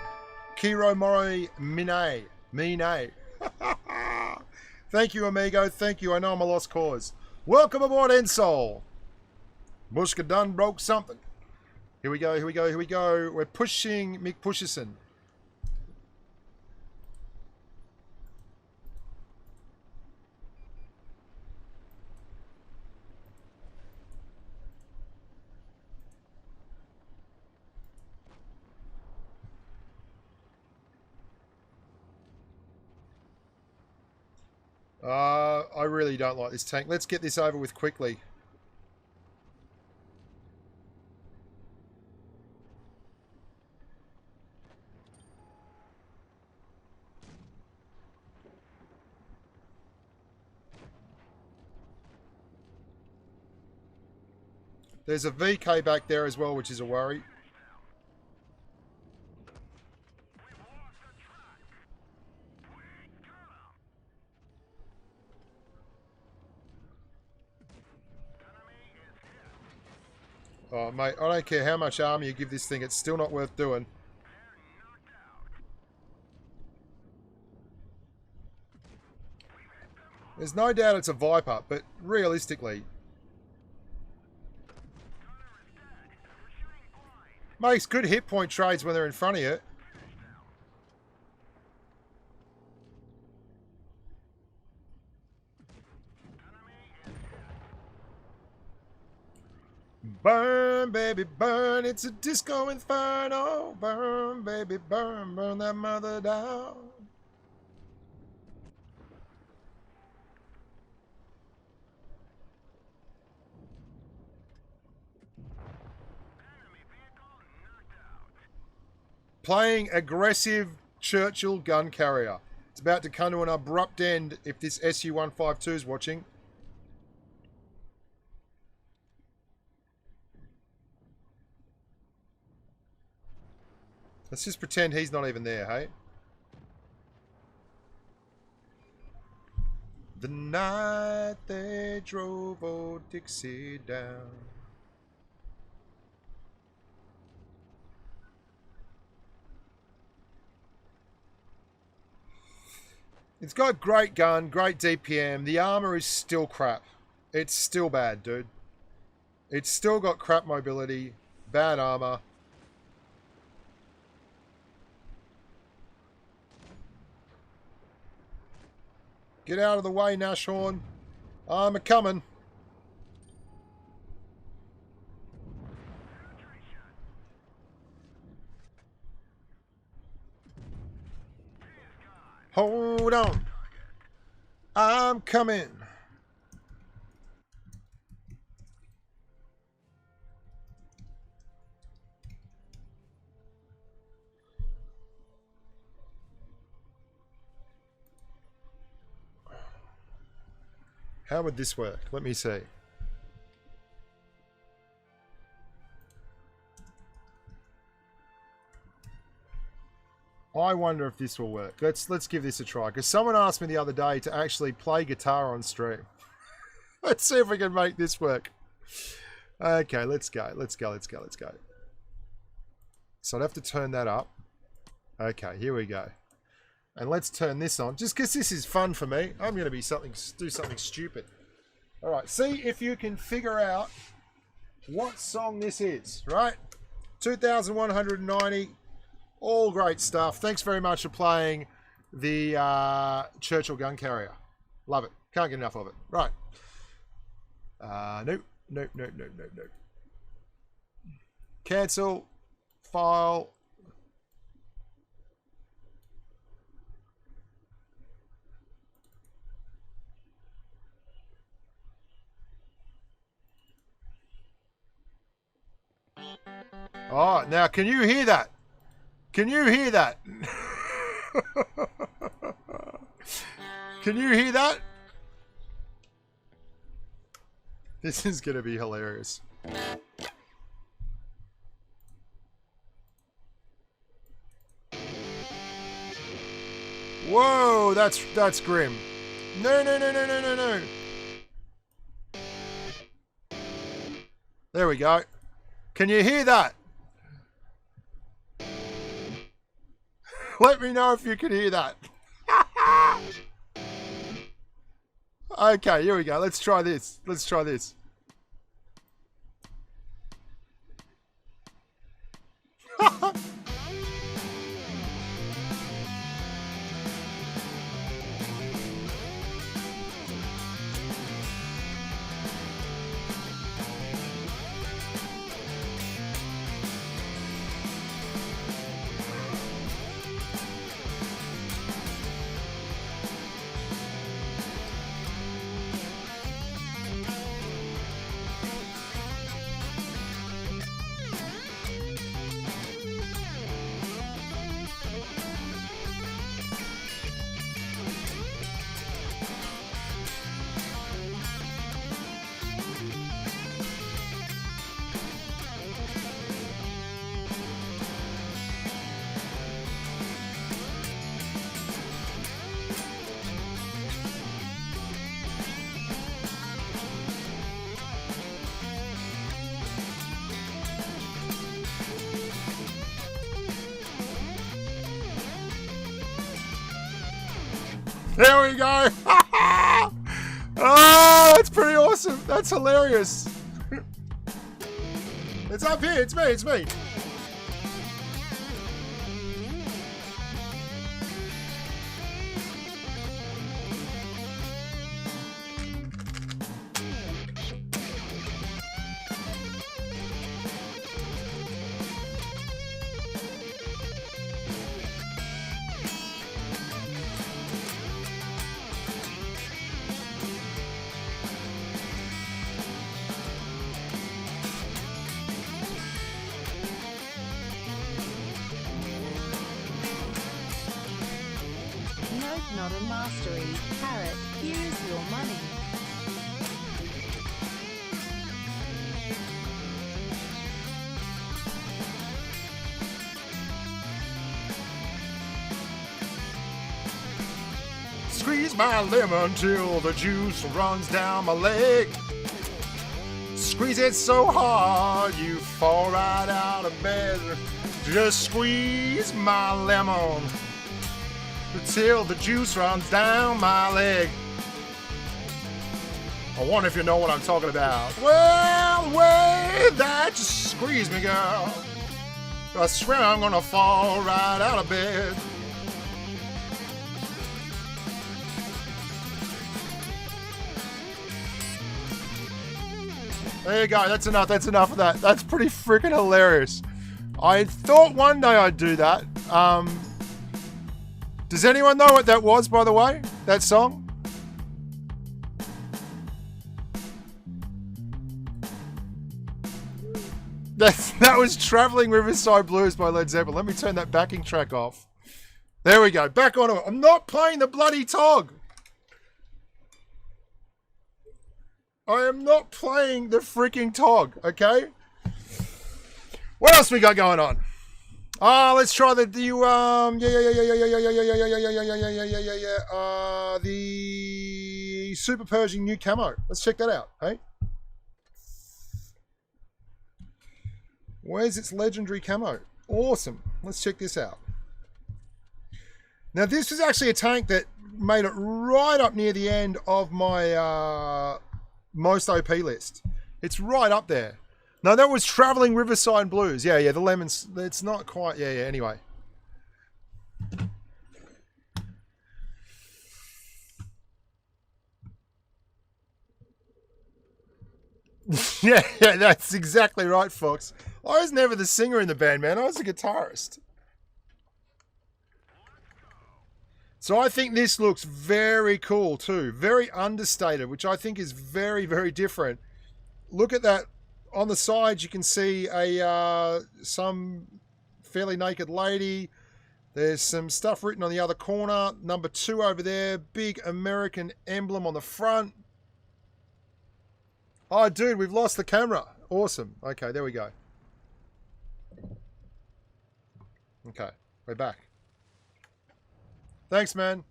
Speaker 1: Kiro Mori Mine. Mine. Thank you, amigo. Thank you. I know I'm a lost cause. Welcome aboard, Ensol. Bushka done broke something. Here we go. We're pushing Mick Pusherson. I really don't like this tank. Let's get this over with quickly. There's a VK back there as well, which is a worry. Oh, mate, I don't care how much armor you give this thing, it's still not worth doing. There's no doubt it's a Viper, but realistically... makes good hit point trades when they're in front of you. Burn, baby, burn. It's a disco inferno. Burn, baby, burn. Burn that mother down. Playing aggressive Churchill Gun Carrier. It's about to come to an abrupt end if this SU-152 is watching. Let's just pretend he's not even there, hey? The night they drove old Dixie down. It's got great gun, great DPM. The armor is still crap. It's still bad, dude. It's still got crap mobility, bad armor. Get out of the way, Nashorn. I'm a-coming. Hold on. I'm coming. How would this work? Let me see. I wonder if this will work. Let's give this a try. Because someone asked me the other day to actually play guitar on stream. Let's see if we can make this work. Okay, let's go. Let's go. So I'd have to turn that up. Okay, here we go. And let's turn this on. Just because this is fun for me. I'm going to do something stupid. Alright, see if you can figure out what song this is, right? 2190. All great stuff. Thanks very much for playing the Churchill Gun Carrier. Love it. Can't get enough of it. Right. Nope. Cancel. File. Oh, now can you hear that? Can you hear that? Can you hear that? This is going to be hilarious. Whoa, that's grim. No. There we go. Can you hear that? Let me know if you can hear that. Okay, here we go. Let's try this. There we go. Oh, that's pretty awesome. That's hilarious. It's up here. It's me. It's me.
Speaker 2: Nope, not a mastery. Parrot, here's your money.
Speaker 1: Squeeze my lemon till the juice runs down my leg. Squeeze it so hard you fall right out of bed. Just squeeze my lemon till the juice runs down my leg. I wonder if you know what I'm talking about. Well, the way that you squeeze me, girl, I swear I'm gonna fall right out of bed. There you go. That's enough. That's enough of that. That's pretty freaking hilarious. I thought one day I'd do that. Does anyone know what that was, by the way? That song? That was Traveling Riverside Blues by Led Zeppelin. Let me turn that backing track off. There we go. Back onto it. I'm not playing the bloody tog. I am not playing the freaking tog, okay? What else we got going on? Let's try the Super Pershing new camo. Let's check that out, hey? Where's its legendary camo? Awesome. Let's check this out. Now, this was actually a tank that made it right up near the end of my most OP list. It's right up there. No, that was Traveling Riverside Blues. Yeah, the lemons. It's not quite. Yeah, anyway. yeah, that's exactly right, Fox. I was never the singer in the band, man. I was a guitarist. So I think this looks very cool too. Very understated, which I think is very, very different. Look at that. On the sides, you can see some fairly naked lady. There's some stuff written on the other corner. Number 2 over there. Big American emblem on the front. Oh, dude, we've lost the camera. Awesome. Okay, there we go. Okay, we're back. Thanks, man.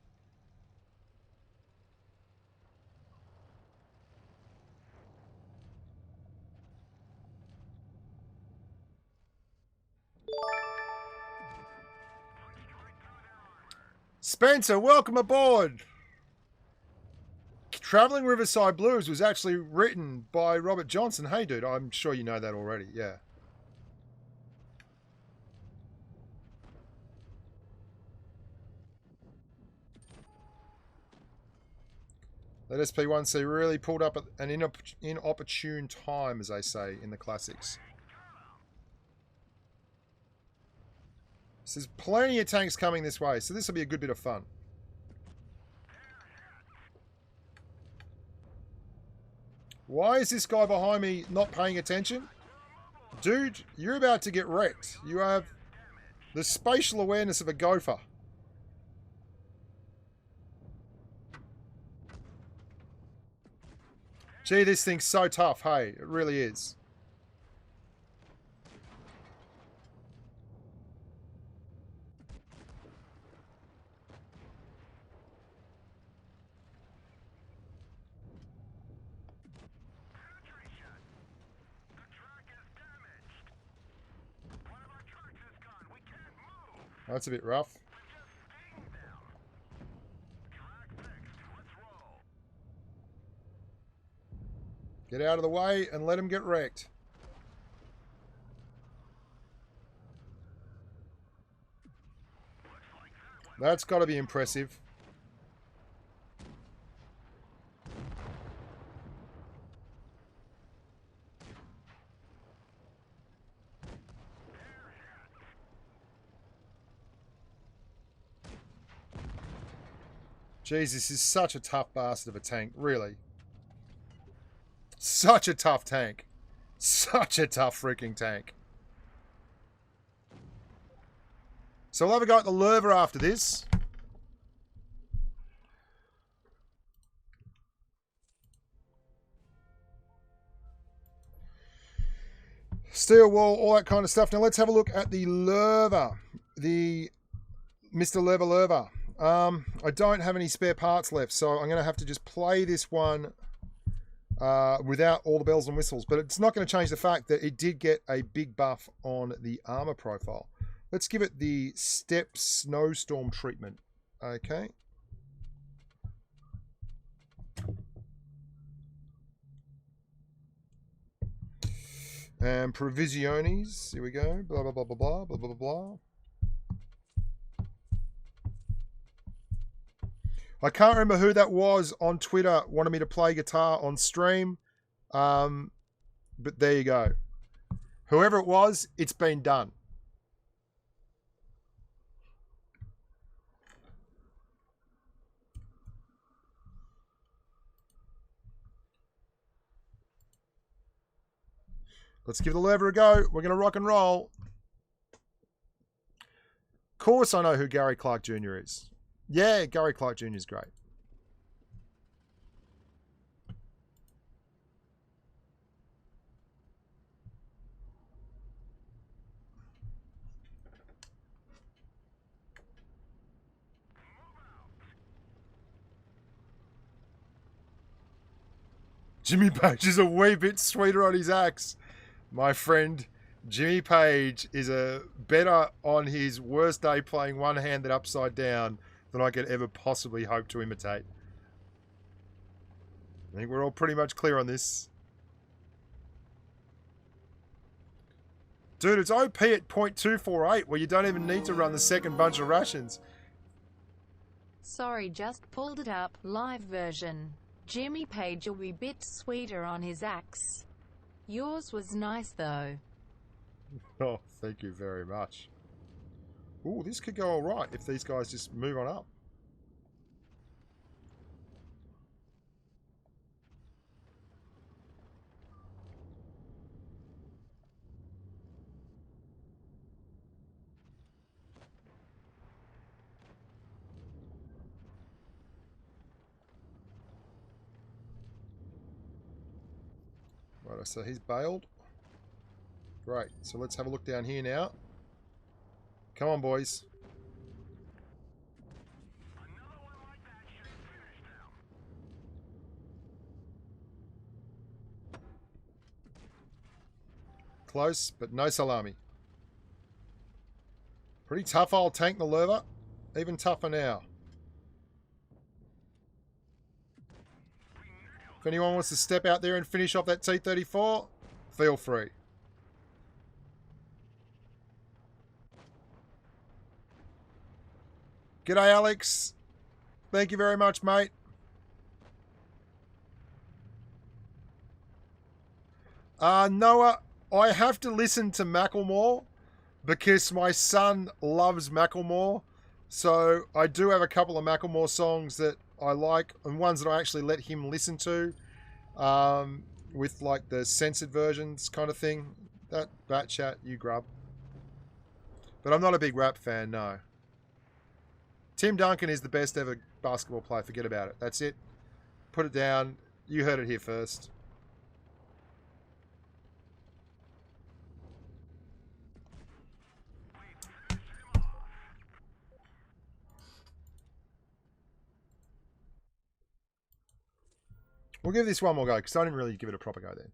Speaker 1: Spencer, welcome aboard. Traveling Riverside Blues was actually written by Robert Johnson. Hey, dude, I'm sure you know that already. Yeah. That SP1C really pulled up at an inopportune time, as they say in the classics. So there's plenty of tanks coming this way, so this will be a good bit of fun. Why is this guy behind me not paying attention? Dude, you're about to get wrecked. You have the spatial awareness of a gopher. Gee, this thing's so tough, hey? It really is. That's a bit rough. Get out of the way and let him get wrecked. That's got to be impressive. Jeez, this is such a tough bastard of a tank, really. Such a tough tank. Such a tough freaking tank. So we'll have a go at the Lurver after this. Steel wall, all that kind of stuff. Now let's have a look at the Lurver. The Mr. Lurver. I don't have any spare parts left, so I'm going to have to just play this one without all the bells and whistles. But it's not going to change the fact that it did get a big buff on the armor profile. Let's give it the Step Snowstorm treatment. Okay. And Provisiones. Here we go. Blah, blah, blah, blah, blah, blah, blah, blah. I can't remember who that was on Twitter wanted me to play guitar on stream. But there you go. Whoever it was, it's been done. Let's give the lever a go. We're going to rock and roll. Of course I know who Gary Clark Jr. is. Yeah, Gary Clark Jr. is great. Jimmy Page is a wee bit sweeter on his axe. My friend, Jimmy Page is a better on his worst day playing one-handed upside down than I could ever possibly hope to imitate. I think we're all pretty much clear on this. Dude, it's OP at 0.248 where you don't even need to run the second bunch of rations.
Speaker 2: Sorry, just pulled it up. Live version. Jimmy Page a wee bit sweeter on his axe. Yours was nice though.
Speaker 1: Oh, thank you very much. Ooh, this could go alright if these guys just move on up. Right, so he's bailed. Great, so let's have a look down here now. Come on, boys.
Speaker 3: Another one like that should finish now.
Speaker 1: Close, but no salami. Pretty tough old tank, the Lurver. Even tougher now. If anyone wants to step out there and finish off that T-34, feel free. G'day, Alex. Thank you very much, mate. Noah, I have to listen to Macklemore because my son loves Macklemore. So I do have a couple of Macklemore songs that I like and ones that I actually let him listen to with like the censored versions kind of thing. That bat chat, you grub. But I'm not a big rap fan, no. Tim Duncan is the best ever basketball player. Forget about it. That's it. Put it down. You heard it here first. We'll give this one more go because I didn't really give it a proper go then.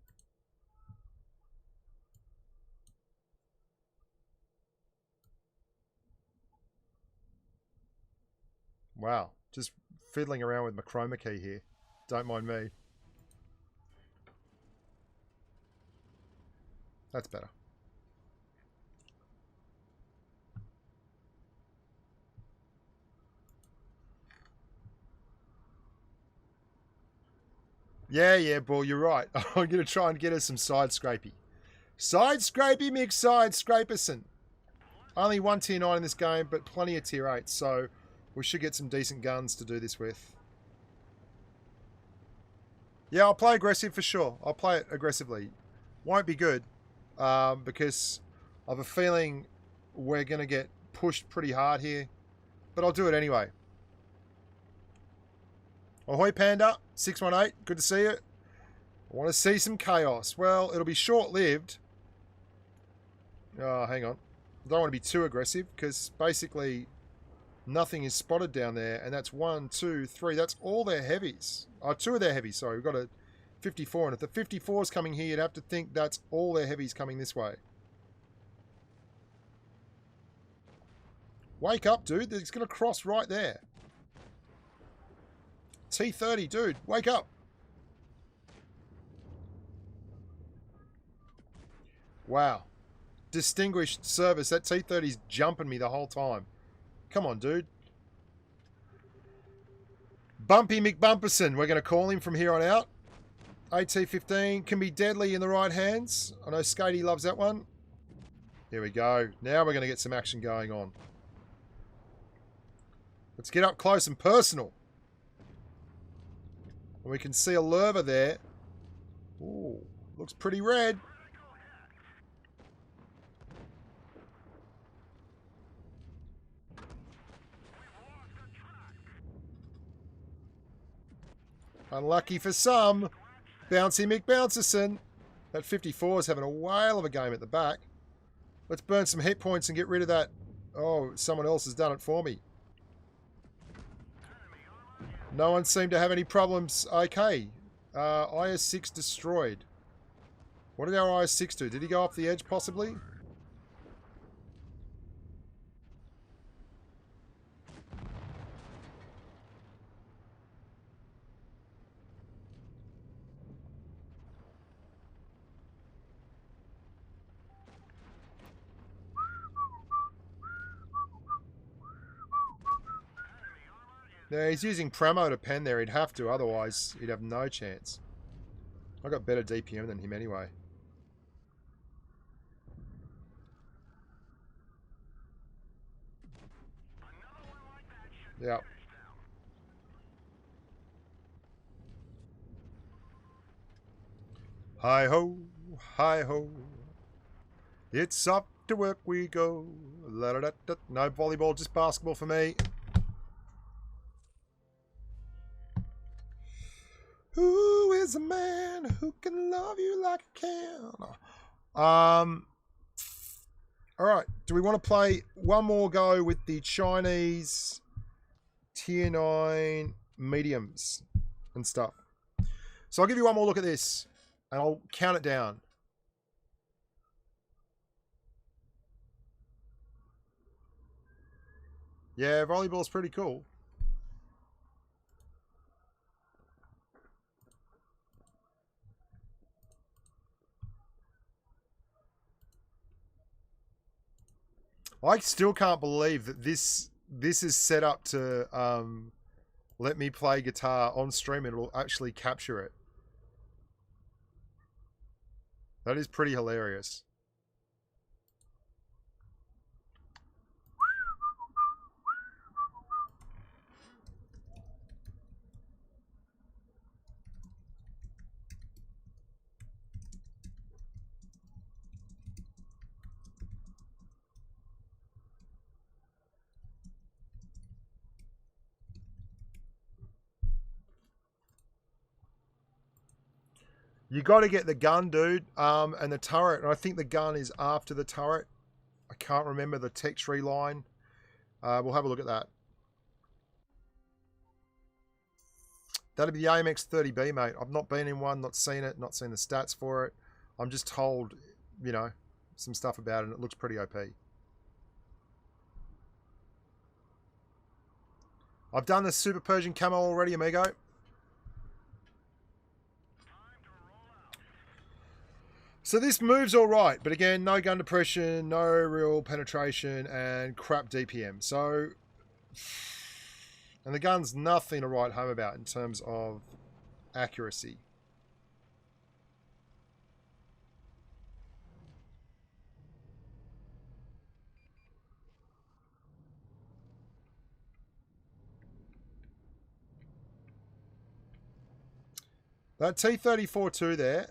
Speaker 1: Wow, just fiddling around with my chroma key here. Don't mind me. That's better. Yeah, Bull, you're right. I'm going to try and get us some side scrapey. Side scrapey, mix side scraperson. Only one tier 9 in this game, but plenty of tier 8, so we should get some decent guns to do this with. Yeah, I'll play aggressive for sure. I'll play it aggressively. Won't be good, because I have a feeling we're going to get pushed pretty hard here, but I'll do it anyway. Ahoy Panda, 618, good to see you. I want to see some chaos. Well, it'll be short-lived. Oh, hang on. I don't want to be too aggressive because basically nothing is spotted down there, and that's 1, 2, 3. That's all their heavies. Oh, 2 of their heavies, sorry. We've got a 54, and if the 54 is coming here, you'd have to think that's all their heavies coming this way. Wake up, dude. It's going to cross right there. T-30, dude, wake up. Wow. Distinguished service. That T-30's jumping me the whole time. Come on, dude. Bumpy McBumperson. We're going to call him from here on out. AT-15 can be deadly in the right hands. I know Skatey loves that one. Here we go. Now we're going to get some action going on. Let's get up close and personal. And we can see a lurver there. Ooh, looks pretty red. Unlucky for some. Bouncy McBouncerson. That 54 is having a whale of a game at the back. Let's burn some hit points and get rid of that. Oh, someone else has done it for me. No one seemed to have any problems. Okay. IS-6 destroyed. What did our IS-6 do? Did he go off the edge, possibly? Yeah, he's using Pramo to pen there. He'd have to, otherwise he'd have no chance. I got better DPM than him anyway. Yeah. Hi ho, hi ho. It's up to work we go. La -da -da -da. No volleyball, just basketball for me. Who is a man who can love you like I can? Alright, do we want to play one more go with the Chinese tier 9 mediums and stuff? So I'll give you one more look at this and I'll count it down. Yeah, volleyball's pretty cool. I still can't believe that this is set up to let me play guitar on stream and it'll actually capture it. That is pretty hilarious. You got to get the gun, dude, and the turret. And I think the gun is after the turret. I can't remember the tech tree line. We'll have a look at that. That'll be the AMX 30B, mate. I've not been in one, not seen it, not seen the stats for it. I'm just told, you know, some stuff about it, and it looks pretty OP. I've done the Super Persian Camo already, amigo. So this move's all right, but again, no gun depression, no real penetration, and crap DPM. So, and the gun's nothing to write home about in terms of accuracy. That T-32 there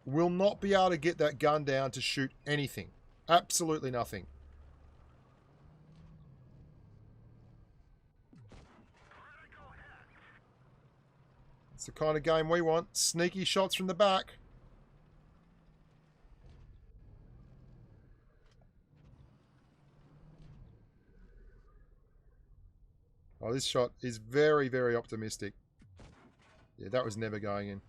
Speaker 1: will not be able to get that gun down to shoot anything. Absolutely nothing. It's the kind of game we want. Sneaky shots from the back. Oh, this shot is very, very optimistic. Yeah, that was never going in.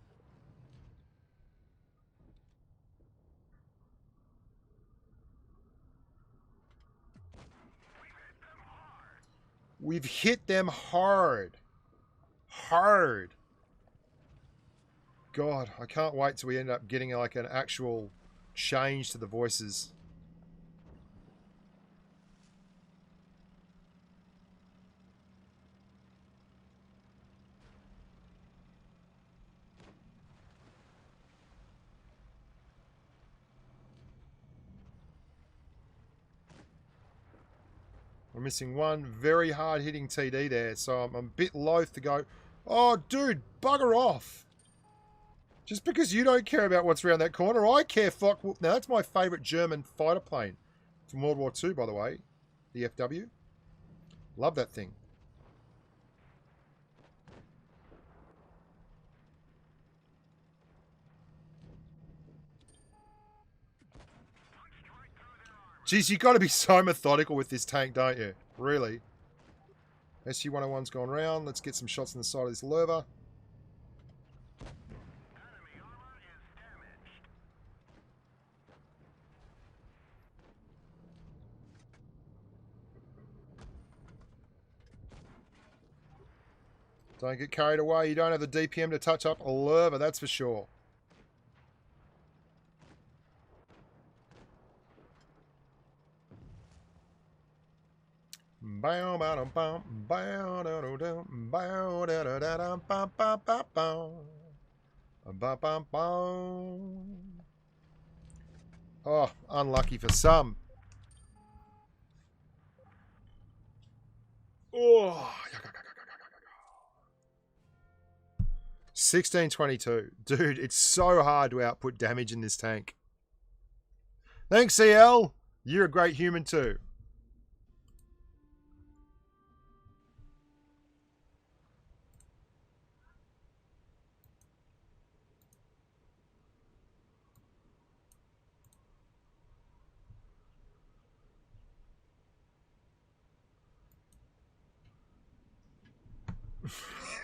Speaker 1: We've hit them hard. Hard. God, I can't wait till we end up getting like an actual change to the voices. We're missing one very hard-hitting TD there, so I'm a bit loath to go, oh, dude, bugger off. Just because you don't care about what's around that corner, I care fuck. Now, that's my favourite German fighter plane from World War II, by the way. The FW. Love that thing. Jeez, you got to be so methodical with this tank, don't you? Really. SU-101's gone round. Let's get some shots on the side of this lurver.
Speaker 3: Enemy armor is damaged.
Speaker 1: Don't get carried away. You don't have the DPM to touch up a lurver, that's for sure. Oh, unlucky for some. Oh, 1622. Dude, it's so hard to output damage in this tank. Thanks, CL. You're a great human too.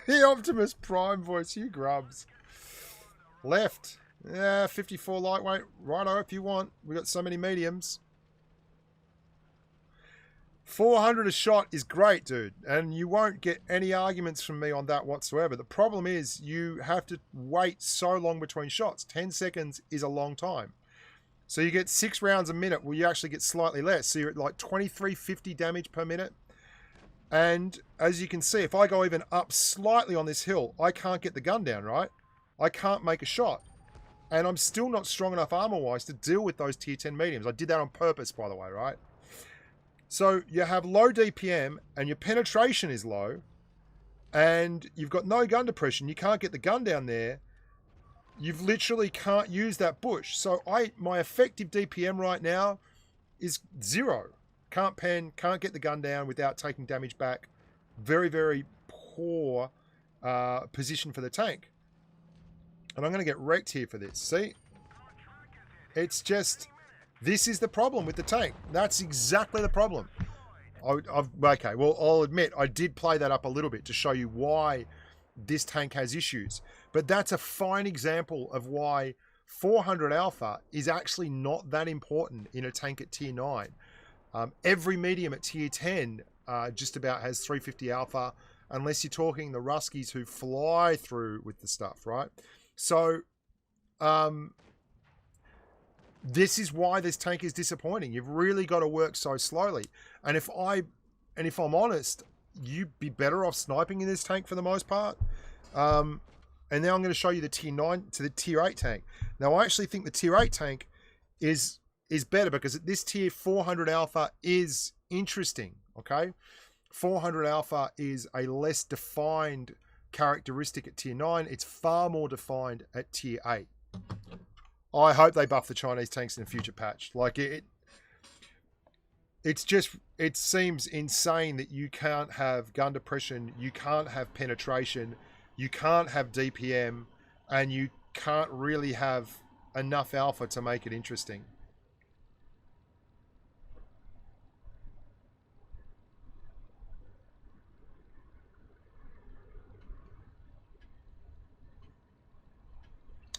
Speaker 1: The Optimus Prime voice, you grubs. Left. Yeah, 54 lightweight. Righto, if you want. We got so many mediums. 400 a shot is great, dude. And you won't get any arguments from me on that whatsoever. The problem is you have to wait so long between shots. 10 seconds is a long time. So you get 6 rounds a minute. Well, you actually get slightly less. So you're at like 2350 damage per minute. And as you can see, if I go even up slightly on this hill, I can't get the gun down, right? I can't make a shot. And I'm still not strong enough armor-wise to deal with those tier 10 mediums. I did that on purpose, by the way, right? So you have low DPM and your penetration is low and you've got no gun depression. You can't get the gun down there. You literally can't use that bush. So my effective DPM right now is 0. Can't pen, can't get the gun down without taking damage back. Very, very poor position for the tank. And I'm going to get wrecked here for this. See? It's just, this is the problem with the tank. That's exactly the problem. Okay, well, I'll admit, I did play that up a little bit to show you why this tank has issues. But that's a fine example of why 400 alpha is actually not that important in a tank at tier 9. Every medium at tier 10 just about has 350 alpha, unless you're talking the Ruskies who fly through with the stuff, right? So this is why this tank is disappointing. You've really got to work so slowly. And if I'm honest, you'd be better off sniping in this tank for the most part. And now I'm going to show you the tier 9 to the tier 8 tank. Now I actually think the tier 8 tank is better because this tier 400 alpha is interesting. Okay, 400 alpha is a less defined characteristic at tier 9. It's far more defined at tier 8. I hope they buff the Chinese tanks in a future patch. Like it seems insane that you can't have gun depression, you can't have penetration, you can't have DPM, and you can't really have enough alpha to make it interesting.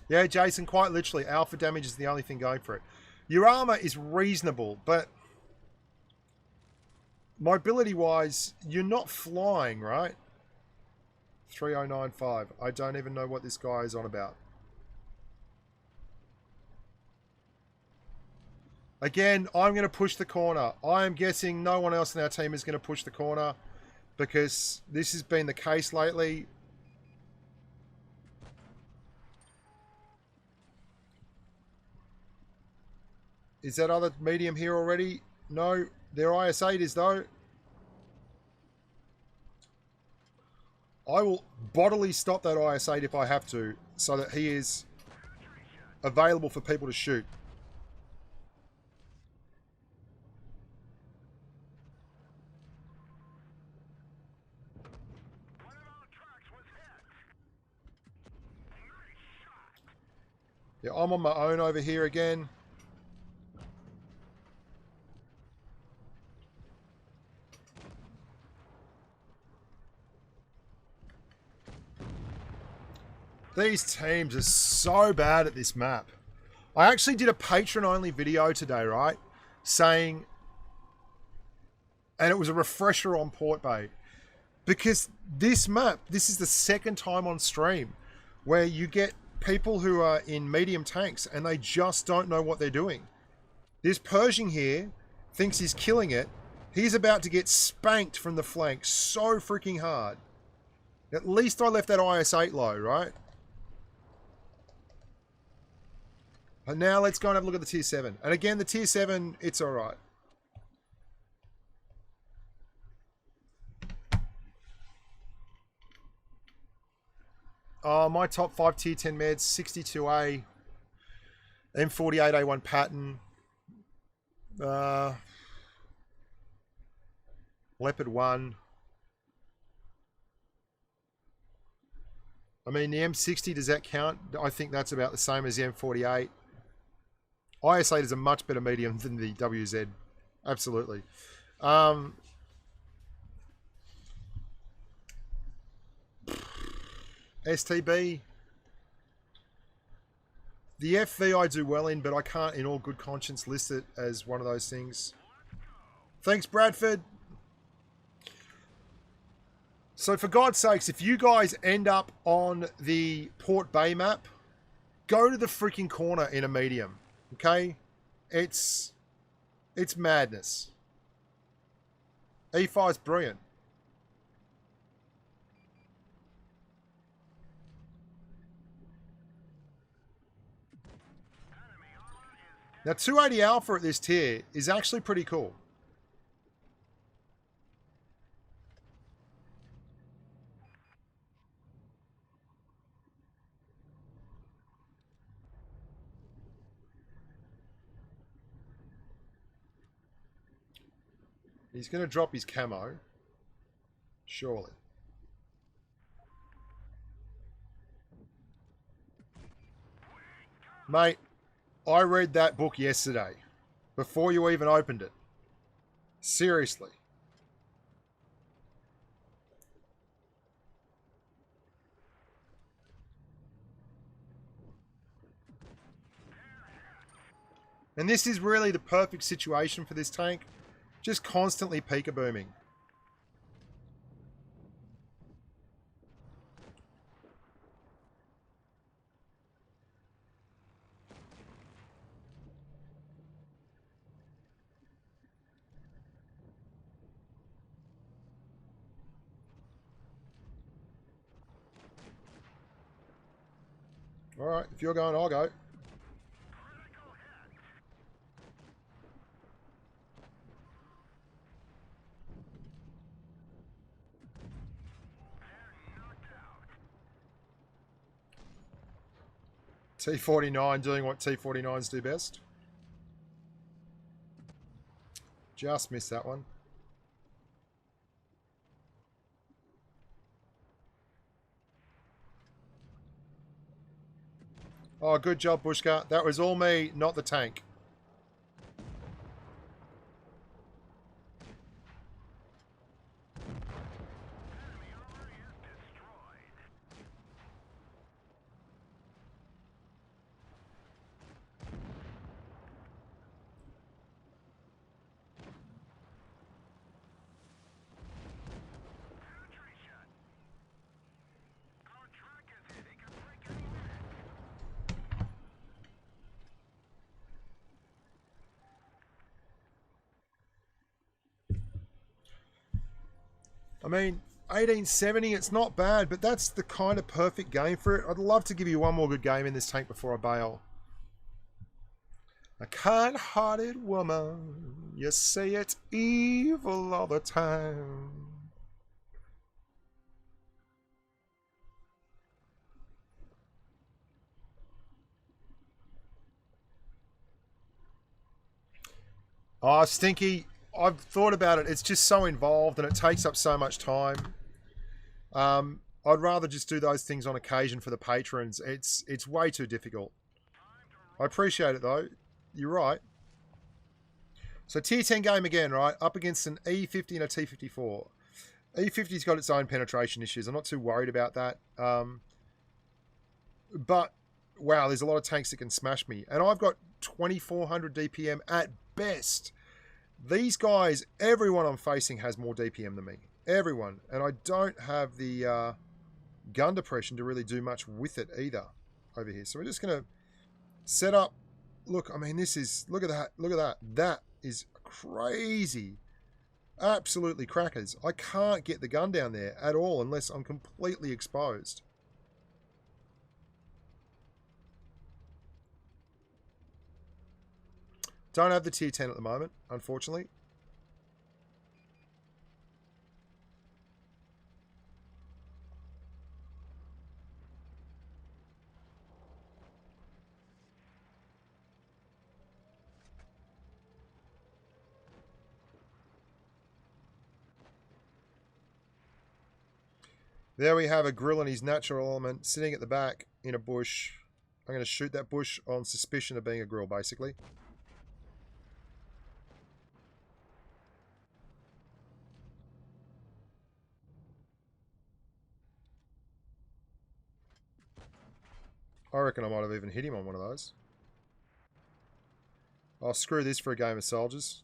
Speaker 1: Yeah, Jason, quite literally, alpha damage is the only thing going for it. Your armor is reasonable, but mobility-wise, you're not flying, right? 3095. I don't even know what this guy is on about. Again, I'm going to push the corner. I am guessing no one else in our team is going to push the corner because this has been the case lately. Is that other medium here already? No. Their IS-8 is, though. I will bodily stop that IS-8 if I have to, so that he is available for people to shoot. Yeah, I'm on my own over here again. These teams are so bad at this map. I actually did a patron-only video today, right? Saying, and it was a refresher on Port Bay. Because this map, this is the second time on stream where you get people who are in medium tanks and they just don't know what they're doing. This Pershing here thinks he's killing it. He's about to get spanked from the flank so freaking hard. At least I left that IS-8 low, right? And now let's go and have a look at the tier 7. And again, the tier 7, it's alright. My top 5 tier 10 meds, 62A, M48A1 pattern, Leopard 1. I mean, the M60, does that count? I think that's about the same as the M48. IS-8 is a much better medium than the WZ. Absolutely. STB. The FV I do well in, but I can't in all good conscience list it as one of those things. Thanks, Bradford. So for God's sakes, if you guys end up on the Port Bay map, go to the freaking corner in a medium. Okay? It's madness. E5 is brilliant. Now 280 alpha at this tier is actually pretty cool. He's going to drop his camo. Surely. Mate, I read that book yesterday. Before you even opened it. Seriously. And this is really the perfect situation for this tank. Just constantly peek-a-booming. Alright, if you're going, I'll go.
Speaker 3: Critical hit. And knocked out.
Speaker 1: T-49 doing what T-49s do best. Just missed that one. Oh, good job, Bushka. That was all me, not the tank.
Speaker 3: Enemy armor is destroyed. Penetration. Our track is hit. It could break any minute.
Speaker 1: I mean, 1870, it's not bad, but that's the kind of perfect game for it. I'd love to give you one more good game in this tank before I bail. A kind-hearted woman, you say it's evil all the time. Oh, Stinky, I've thought about it. It's just so involved and it takes up so much time. I'd rather just do those things on occasion for the patrons. It's way too difficult. I appreciate it though. You're right. So tier 10 game again, right? Up against an E50 and a T54. E50's got its own penetration issues. I'm not too worried about that. But wow, there's a lot of tanks that can smash me. And I've got 2400 DPM at best. These guys, everyone I'm facing has more DPM than me. Everyone. And I don't have the gun depression to really do much with it either over here. So we're just going to set up. Look, I mean, this is, look at that. Look at that. That is crazy. Absolutely crackers. I can't get the gun down there at all unless I'm completely exposed. Don't have the tier 10 at the moment, unfortunately. There we have a grill in his natural element, sitting at the back in a bush. I'm going to shoot that bush on suspicion of being a grill, basically. I reckon I might have even hit him on one of those. I'll screw this for a game of soldiers.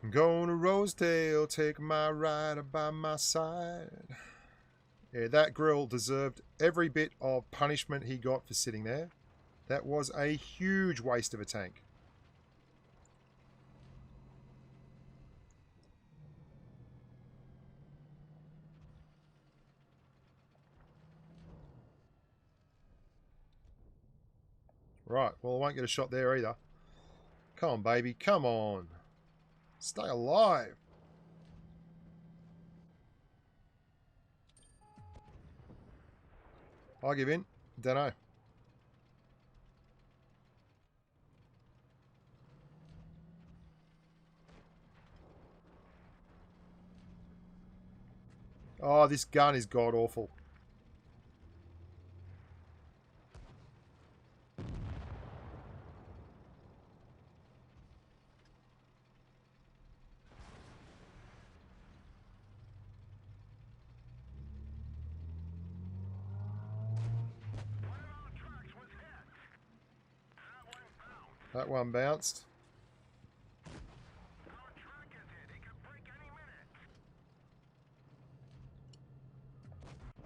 Speaker 1: I'm going to Rosedale, take my rider by my side. Yeah, that grill deserved every bit of punishment he got for sitting there. That was a huge waste of a tank. Right, well, I won't get a shot there either. Come on, baby, come on. Stay alive. I'll give in. Dunno. Oh, this gun is god awful. That one bounced.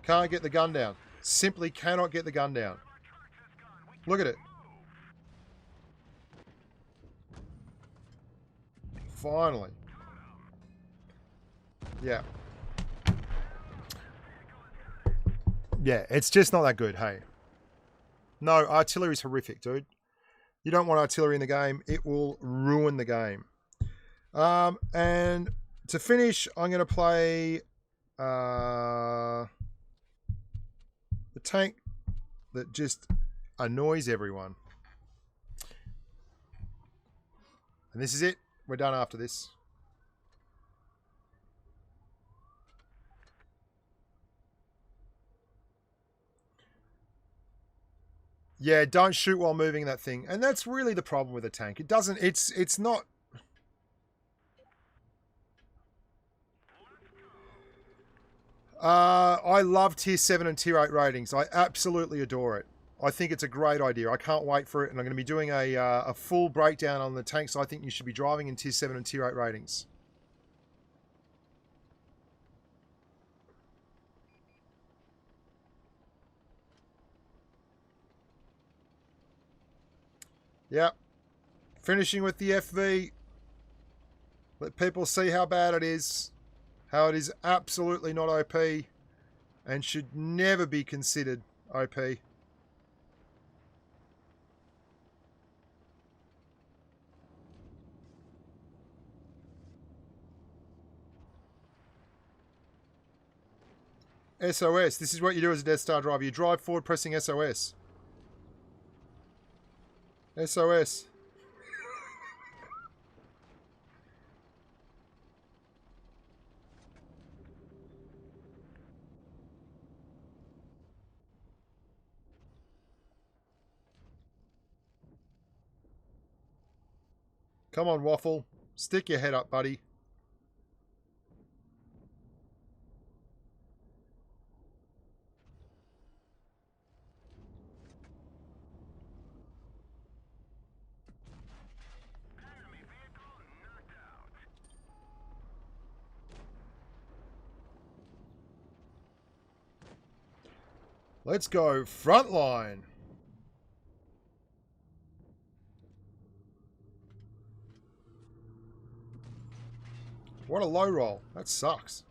Speaker 1: Can't get the gun down. Simply cannot get the gun down. Look at it. Finally. Yeah. Yeah, it's just not that good, hey. No, artillery's horrific, dude. You don't want artillery in the game. It will ruin the game. And to finish, I'm going to play the tank that just annoys everyone. And this is it. We're done after this. Yeah, don't shoot while moving that thing. And that's really the problem with a tank. It doesn't, it's not. I love tier 7 and tier 8 ratings. I absolutely adore it. I think it's a great idea. I can't wait for it. And I'm going to be doing a full breakdown on the tanks I think you should be driving in tier 7 and tier 8 ratings. Yep. Finishing with the FV. Let people see how bad it is. How it is absolutely not OP. And should never be considered OP. SOS. This is what you do as a Death Star driver. You drive forward pressing SOS. SOS. Come on, Waffle. Stick your head up, buddy. Let's go frontline. What a low roll. That sucks.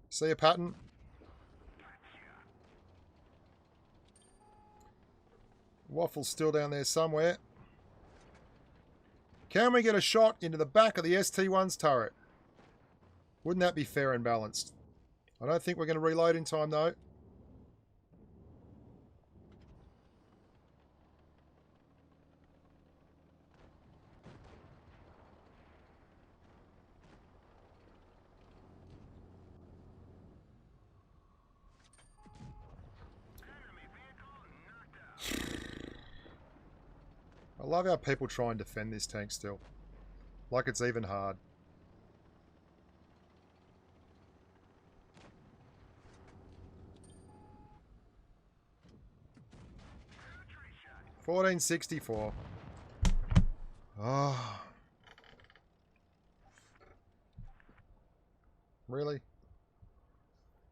Speaker 1: See a pattern? Waffle's still down there somewhere. Can we get a shot into the back of the ST1's turret? Wouldn't that be fair and balanced? I don't think we're going to reload in time though. I love how people try and defend this tank still. Like it's even hard. $14.64. Oh. Really?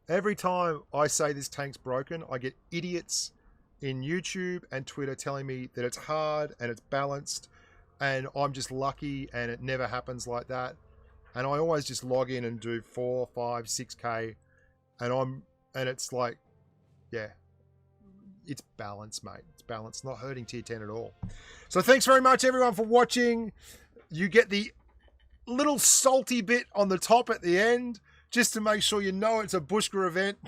Speaker 1: Every time I say this tank's broken, I get idiots in YouTube and Twitter telling me that it's hard and it's balanced and I'm just lucky and it never happens like that. And I always just log in and do 4, 5, 6K and it's like, yeah, it's balanced, mate. It's balanced, not hurting tier 10 at all. So thanks very much everyone for watching. You get the little salty bit on the top at the end just to make sure you know it's a Bushka event.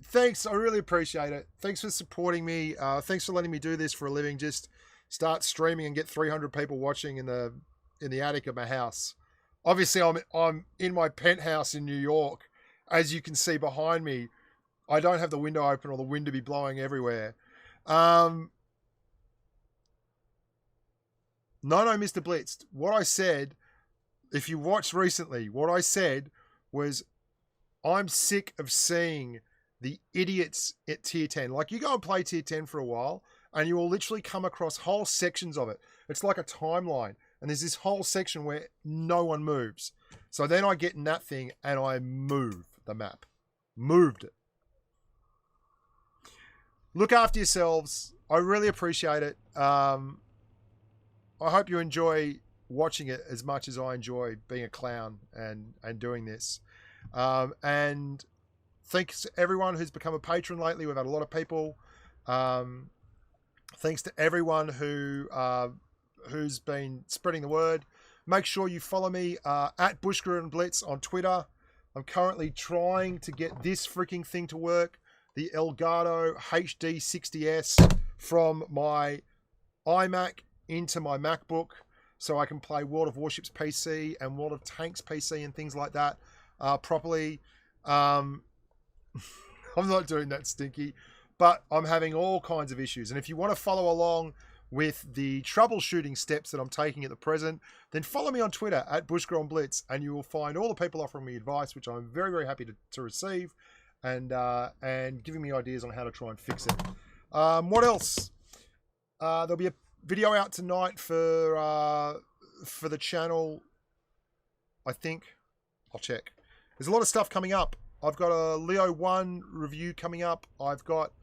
Speaker 1: Thanks. I really appreciate it. Thanks for supporting me. Thanks for letting me do this for a living. Just start streaming and get 300 people watching in the attic of my house. Obviously, I'm in my penthouse in New York. As you can see behind me, I don't have the window open or the wind to be blowing everywhere. No, Mr. Blitz. What I said, if you watched recently, what I said was, I'm sick of seeing the idiots at tier 10. Like, you go and play tier 10 for a while, and you will literally come across whole sections of it. It's like a timeline, and there's this whole section where no one moves. So then I get in that thing, and I move the map. Moved it. Look after yourselves. I really appreciate it. I hope you enjoy watching it as much as I enjoy being a clown and doing this. And thanks to everyone who's become a patron lately. We've had a lot of people. Thanks to everyone who's been spreading the word. Make sure you follow me at Bushka and Blitz on Twitter. I'm currently trying to get this freaking thing to work. The Elgato HD 60S from my iMac into my MacBook, so I can play World of Warships PC and World of Tanks PC and things like that properly. I'm not doing that, Stinky, but I'm having all kinds of issues. And if you want to follow along with the troubleshooting steps that I'm taking at the present, then follow me on Twitter at Bushka on Blitz, and you will find all the people offering me advice, which I'm very, very happy to receive, and giving me ideas on how to try and fix it. What else? There'll be a video out tonight for the channel. I think I'll check. There's a lot of stuff coming up. I've got a Leo 1 review coming up. I've got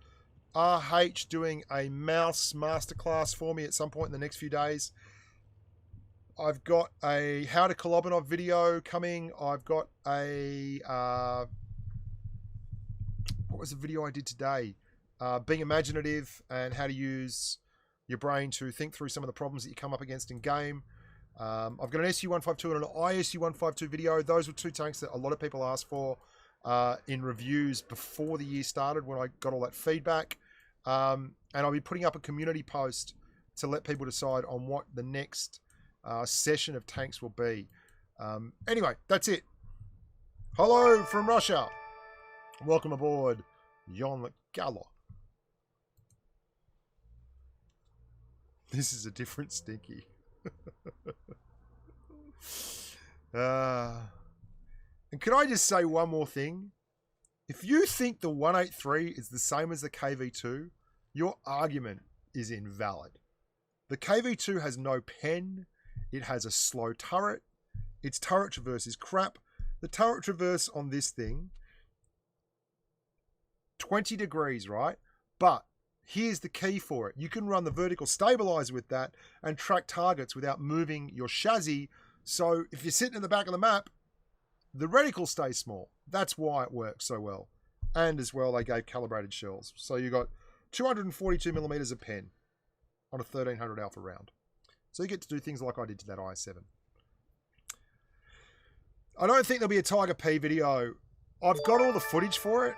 Speaker 1: RH doing a mouse masterclass for me at some point in the next few days. I've got a how to Kolobanov video coming. I've got a what was the video I did today? Being imaginative and how to use your brain to think through some of the problems that you come up against in game. I've got an SU-152 and an ISU-152 video. Those were two tanks that a lot of people asked for in reviews before the year started when I got all that feedback. And I'll be putting up a community post to let people decide on what the next session of tanks will be. Anyway, that's it. Hello from Russia. Welcome aboard, Yon Gala. This is a different Stinky. And can I just say one more thing? If you think the 183 is the same as the KV2, your argument is invalid. The KV2 has no pen. It has a slow turret. Its turret traverse is crap. The turret traverse on this thing, 20 degrees, right? But here's the key for it. You can run the vertical stabilizer with that and track targets without moving your chassis. So if you're sitting in the back of the map, the reticle stays small. That's why it works so well. And as well, they gave calibrated shells. So you got 242 millimeters of pen on a 1300 alpha round. So you get to do things like I did to that IS-7. I don't think there'll be a Tiger P video. I've got all the footage for it.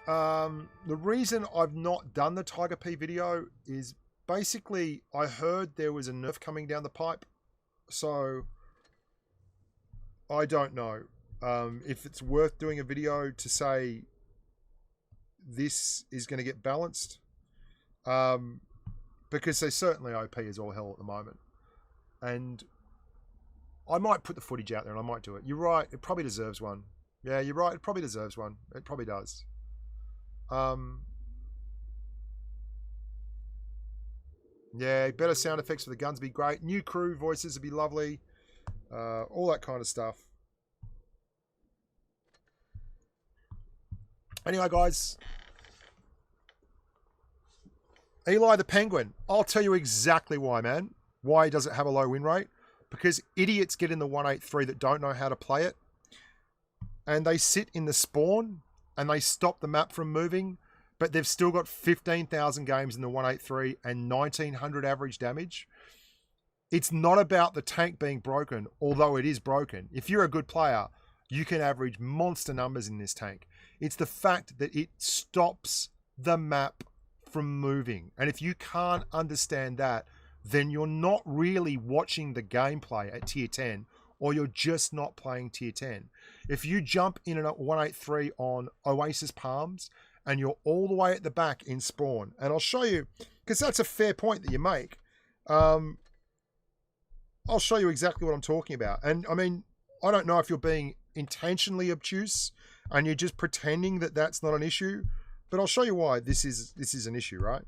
Speaker 1: The reason I've not done the Tiger P video is basically I heard there was a nerf coming down the pipe. So I don't know if it's worth doing a video to say this is going to get balanced. Because they certainly OP is all hell at the moment. And I might put the footage out there and I might do it. You're right. It probably deserves one. Yeah, you're right. It probably deserves one. It probably does. Yeah, better sound effects for the guns would be great. New crew voices would be lovely. All that kind of stuff. Anyway, guys. Eli the Penguin. I'll tell you exactly why, man. Why does it have a low win rate? Because idiots get in the 183 that don't know how to play it. And they sit in the spawn and they stop the map from moving. But they've still got 15,000 games in the 183 and 1900 average damage. It's not about the tank being broken, although it is broken. If you're a good player, you can average monster numbers in this tank. It's the fact that it stops the map from moving. And if you can't understand that, then you're not really watching the gameplay at tier 10, or you're just not playing tier 10. If you jump in a 183 on Oasis Palms and you're all the way at the back in spawn, and I'll show you, because that's a fair point that you make. I'll show you exactly what I'm talking about. And I mean, I don't know if you're being intentionally obtuse and you're just pretending that that's not an issue, but I'll show you why this is an issue, right?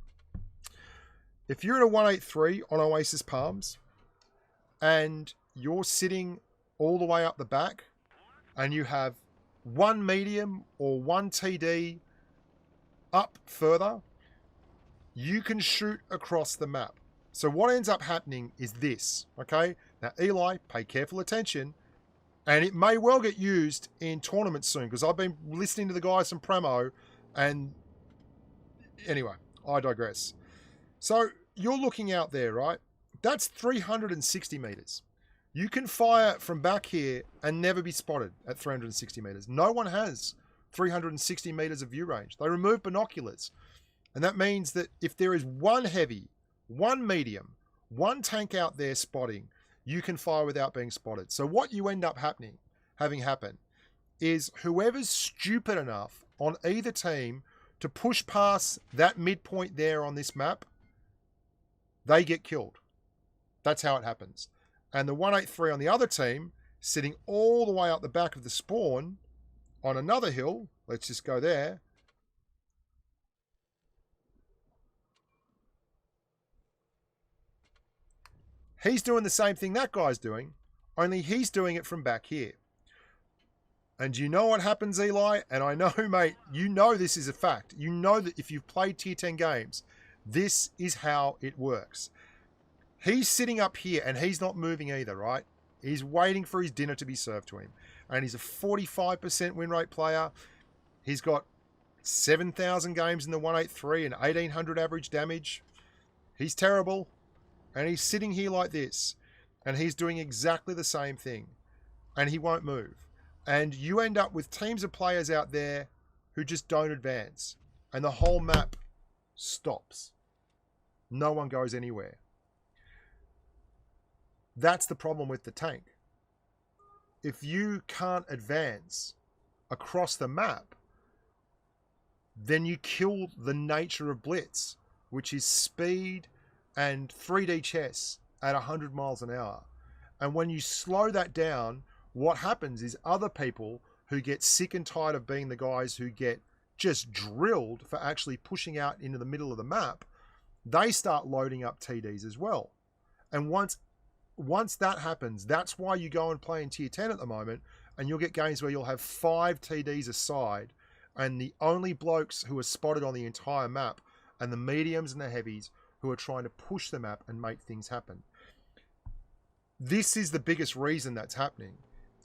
Speaker 1: If you're in a 183 on Oasis Palms and you're sitting all the way up the back and you have one medium or one TD up further, you can shoot across the map. So what ends up happening is this, okay? Now, Eli, pay careful attention, and it may well get used in tournaments soon, because I've been listening to the guys from Premo, and anyway, I digress. So you're looking out there, right? That's 360 meters. You can fire from back here and never be spotted at 360 meters. No one has 360 meters of view range. They remove binoculars. And that means that if there is one heavy, one medium, one tank out there spotting, you can fire without being spotted. So what you end up having happen is whoever's stupid enough on either team to push past that midpoint there on this map, they get killed. That's how it happens. And the 183 on the other team, sitting all the way up the back of the spawn on another hill, let's just go there, he's doing the same thing that guy's doing, only he's doing it from back here. And you know what happens, Eli? And I know, mate, you know this is a fact. You know that if you've played tier 10 games, this is how it works. He's sitting up here and he's not moving either, right? He's waiting for his dinner to be served to him. And he's a 45% win rate player. He's got 7,000 games in the 183 and 1,800 average damage. He's terrible. And he's sitting here like this. And he's doing exactly the same thing. And he won't move. And you end up with teams of players out there who just don't advance. And the whole map stops. No one goes anywhere. That's the problem with the tank. If you can't advance across the map, then you kill the nature of Blitz, which is speed and 3D chess at 100 miles an hour. And when you slow that down, what happens is other people who get sick and tired of being the guys who get just drilled for actually pushing out into the middle of the map, they start loading up TDs as well. And once that happens, that's why you go and play in tier 10 at the moment, and you'll get games where you'll have 5 TDs aside, and the only blokes who are spotted on the entire map and the mediums and the heavies who are trying to push the map and make things happen. This is the biggest reason that's happening,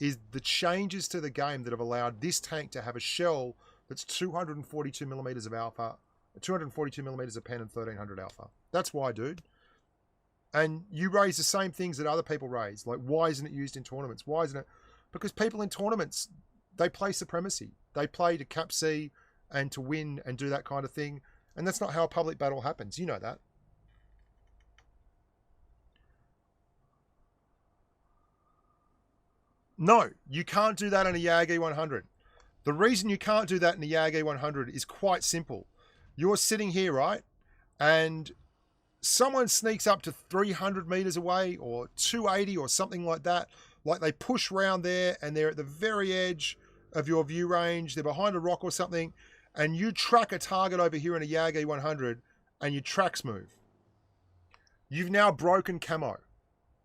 Speaker 1: is the changes to the game that have allowed this tank to have a shell that's 242 millimeters of alpha, 242 millimeters of pen and 1300 alpha. That's why, dude. And you raise the same things that other people raise. Like, why isn't it used in tournaments? Why isn't it? Because people in tournaments, they play supremacy. They play to cap C and to win and do that kind of thing. And that's not how a public battle happens. You know that. No, you can't do that in a Yagi 100. The reason you can't do that in a Yagi 100 is quite simple. You're sitting here, right? And someone sneaks up to 300 meters away or 280 or something like that. Like they push round there and they're at the very edge of your view range. They're behind a rock or something. And you track a target over here in a Yagi 100 and your tracks move. You've now broken Camo.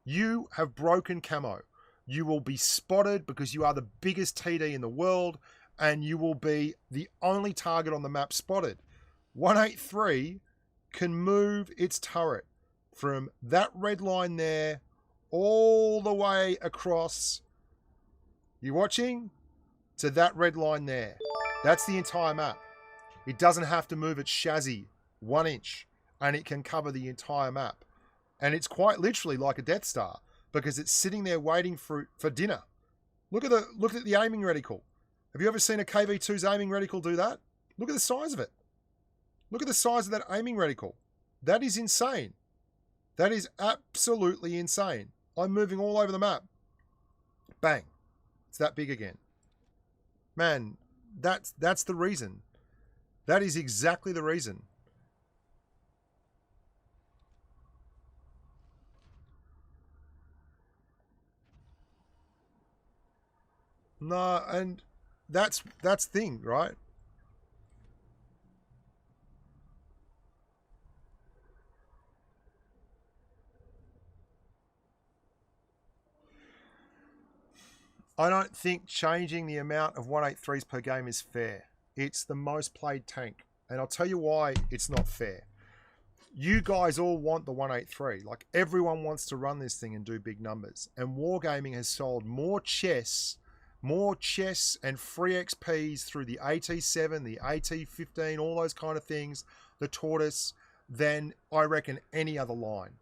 Speaker 1: You have broken Camo. You will be spotted because you are the biggest TD in the world and you will be the only target on the map spotted. 183 can move its turret from that red line there all the way across, you watching, to that red line there. That's the entire map. It doesn't have to move its chassis 1 inch and it can cover the entire map. And it's quite literally like a Death Star because it's sitting there waiting for dinner. Look at the aiming reticle. Have you ever seen a KV2's aiming reticle do that? Look at the size of it. Look at the size of that aiming reticle. That is insane. That is absolutely insane. I'm moving all over the map. Bang. It's that big again. Man, that's the reason. That is exactly the reason. No, and that's the thing, right? I don't think changing the amount of 183s per game is fair. It's the most played tank. And I'll tell you why it's not fair. You guys all want the 183. Like, everyone wants to run this thing and do big numbers. And Wargaming has sold more chess and free XPs through the AT7, the AT15, all those kind of things, the Tortoise, than I reckon any other line.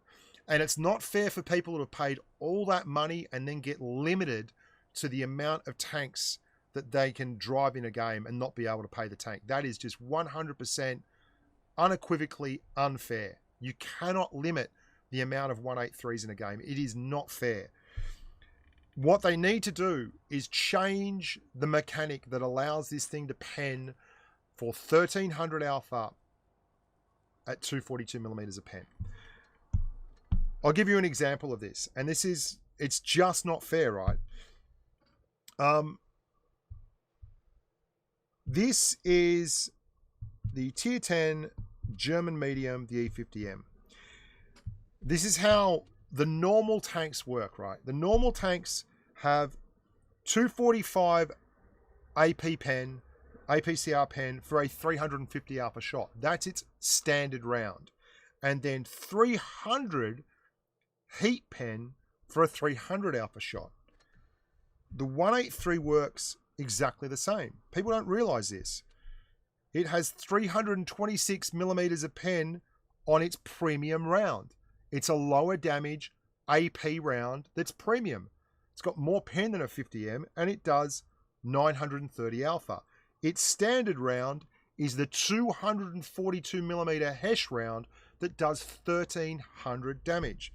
Speaker 1: And it's not fair for people who have paid all that money and then get limited to the amount of tanks that they can drive in a game and not be able to pay the tank. That is just 100% unequivocally unfair. You cannot limit the amount of 183s in a game. It is not fair. What they need to do is change the mechanic that allows this thing to pen for 1300 alpha at 242 millimeters a pen. I'll give you an example of this, and it's just not fair, right? This is the Tier 10 German medium, the E50M. This is how the normal tanks work, right? The normal tanks have 245 AP pen, APCR pen for a 350 alpha shot. That's its standard round. And then 300 heat pen for a 300 alpha shot. The 183 works exactly the same. People don't realize this. It has 326 millimeters of pen on its premium round. It's a lower damage AP round that's premium. It's got more pen than a 50M, and it does 930 alpha. Its standard round is the 242 millimeter Hesh round that does 1300 damage.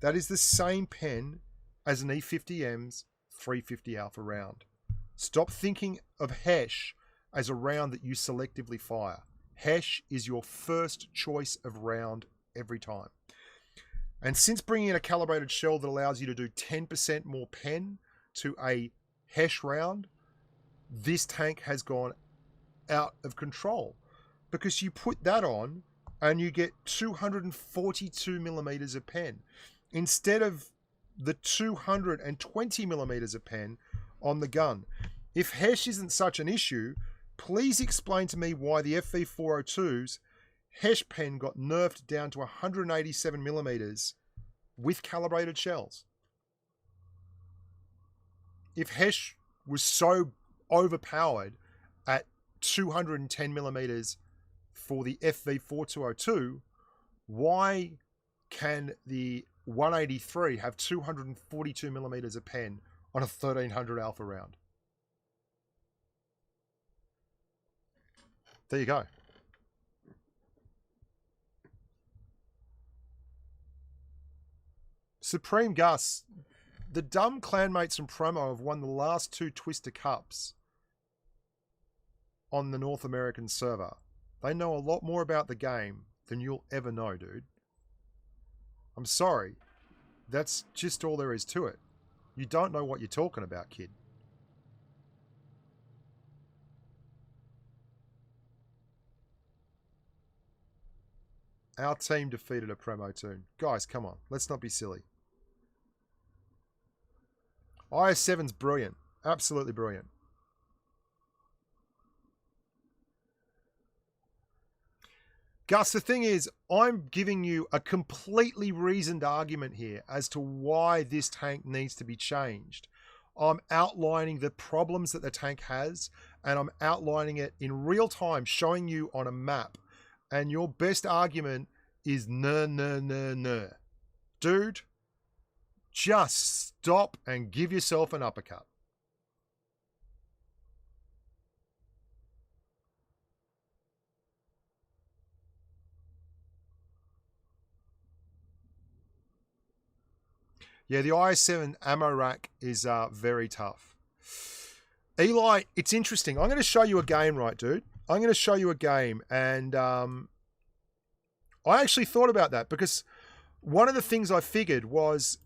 Speaker 1: That is the same pen as an E50M's 350 alpha round. Stop thinking of Hesh as a round that you selectively fire. Hesh is your first choice of round every time. And since bringing in a calibrated shell that allows you to do 10% more pen to a Hesh round, this tank has gone out of control, because you put that on and you get 242 millimeters of pen instead of the 220 millimeters of pen on the gun. If Hesh isn't such an issue, please explain to me why the FV402's Hesh pen got nerfed down to 187 millimeters with calibrated shells. If Hesh was so overpowered at 210 millimeters for the FV4202, why can the 183 have 242 millimeters of pen on a 1300 alpha round? There you go. Supreme Gus, the dumb clanmates and promo have won the last 2 Twister Cups on the North American server. They know a lot more about the game than you'll ever know, dude. I'm sorry. That's just all there is to it. You don't know what you're talking about, kid. Our team defeated a promo toon. Guys, come on. Let's not be silly. IS-7's brilliant. Absolutely brilliant. Gus, the thing is, I'm giving you a completely reasoned argument here as to why this tank needs to be changed. I'm outlining the problems that the tank has, and I'm outlining it in real time, showing you on a map. And your best argument is no. Dude, just stop and give yourself an uppercut. Yeah, the IS-7 ammo rack is very tough. Eli, it's interesting. I'm going to show you a game, right, dude? I'm going to show you a game, and I actually thought about that, because one of the things I figured was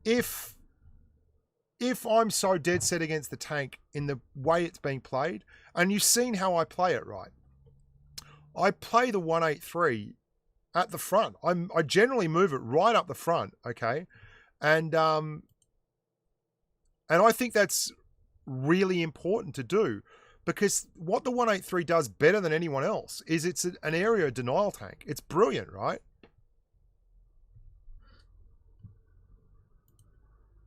Speaker 1: if if I'm so dead set against the tank in the way it's being played, and you've seen how I play it, right? I play the 183 at the front. I generally move it right up the front, okay? And I think that's really important to do, because what the 183 does better than anyone else is it's an area denial tank. It's brilliant, right?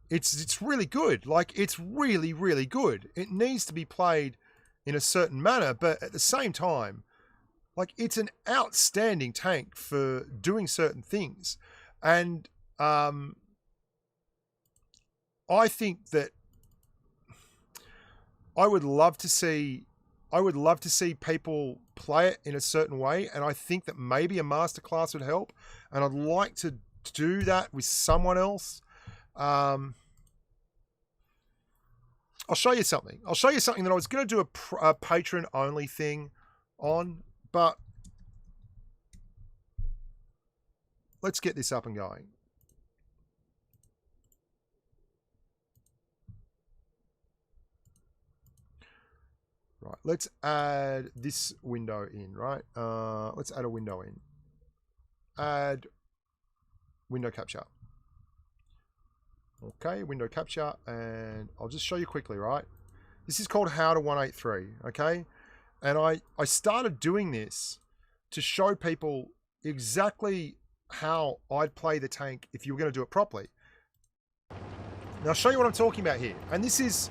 Speaker 1: It's really good. Like, it's really, really good. It needs to be played in a certain manner, but at the same time, like, it's an outstanding tank for doing certain things. And I think that I would love to see people play it in a certain way, and I think that maybe a masterclass would help, and I'd like to do that with someone else. I'll show you something. I'll show you something that I was going to do a patron only thing on, but let's get this up and going. Right, let's add this window in, right? Let's add a window in. Add window capture. Okay, window capture, and I'll just show you quickly, right? This is called How to 183, okay? And I started doing this to show people exactly how I'd play the tank if you were going to do it properly. Now I'll show you what I'm talking about here. And this is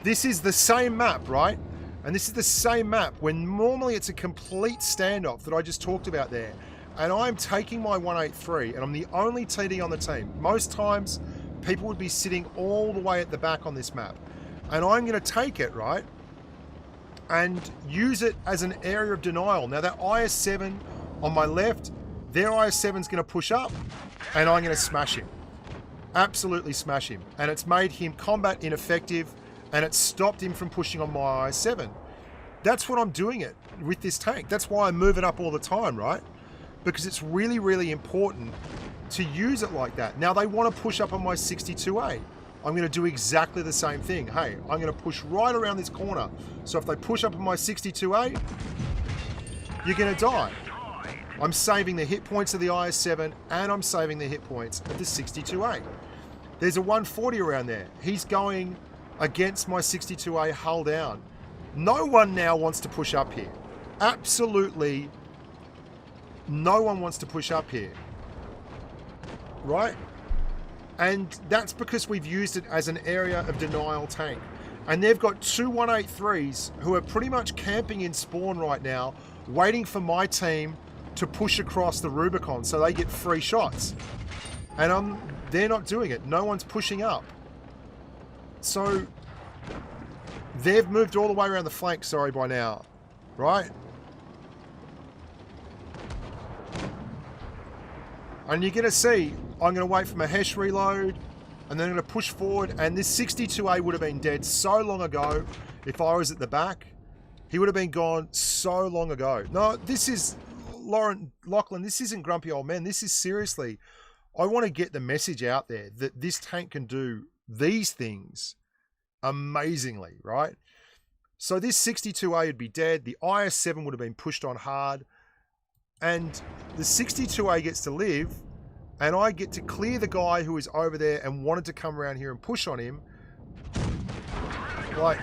Speaker 1: the same map, right? And this is the same map when normally it's a complete standoff that I just talked about there. And I'm taking my 183 and I'm the only TD on the team. Most times people would be sitting all the way at the back on this map. And I'm going to take it, right? And use it as an area of denial. Now that IS-7 on my left, their IS-7 is going to push up and I'm going to smash him. Absolutely smash him. And it's made him combat ineffective and it stopped him from pushing on my IS-7. That's what I'm doing it with this tank. That's why I move it up all the time, right? Because it's really, really important to use it like that. Now they want to push up on my 62A. I'm going to do exactly the same thing. Hey, I'm going to push right around this corner. So if they push up on my 62A, you're going to die. I'm saving the hit points of the IS-7 and I'm saving the hit points of the 62A. There's a 140 around there. He's going against my 62A hull down. No one now wants to push up here. Absolutely no one wants to push up here. Right? And that's because we've used it as an area of denial tank. And they've got two 183s who are pretty much camping in spawn right now, waiting for my team to push across the Rubicon so they get free shots. And they're not doing it. No one's pushing up. So they've moved all the way around the flank, sorry, by now. Right? And you're going to see, I'm going to wait for my Hesh reload, and then I'm going to push forward, and this 62A would have been dead so long ago if I was at the back. He would have been gone so long ago. No, this is, Lachlan, this isn't grumpy old men. This is seriously, I want to get the message out there that this tank can do these things amazingly, right? So this 62A would be dead. The IS-7 would have been pushed on hard. And the 62A gets to live, and I get to clear the guy who is over there and wanted to come around here and push on him. Like,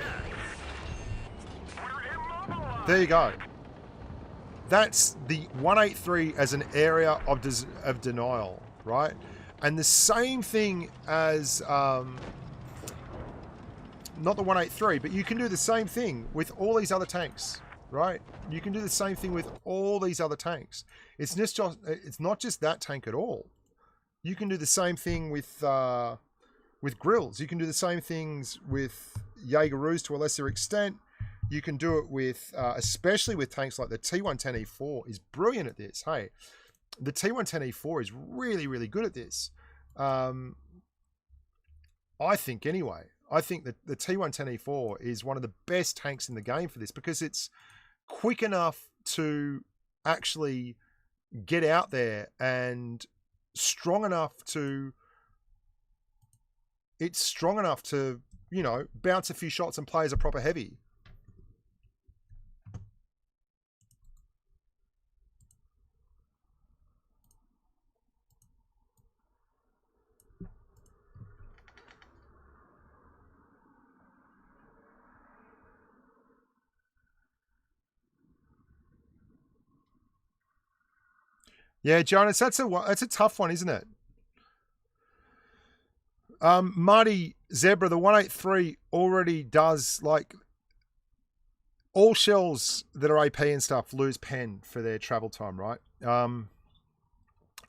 Speaker 1: there you go. That's the 183 as an area of denial, right? And the same thing as, not the 183, but you can do the same thing with all these other tanks. Right? You can do the same thing with all these other tanks. It's not just that tank at all. You can do the same thing with grills. You can do the same things with Jaegeroos to a lesser extent. You can do it with, especially with tanks like the T-110E4 is brilliant at this. Hey, the T-110E4 is really, really good at this. I think anyway. I think that the T-110E4 is one of the best tanks in the game for this because it's quick enough to actually get out there and strong enough to it's strong enough to, you know, bounce a few shots and play as a proper heavy. Yeah, Jonas, that's a tough one, isn't it? Mighty Zebra, the 183 already does, like, all shells that are AP and stuff lose pen for their travel time, right?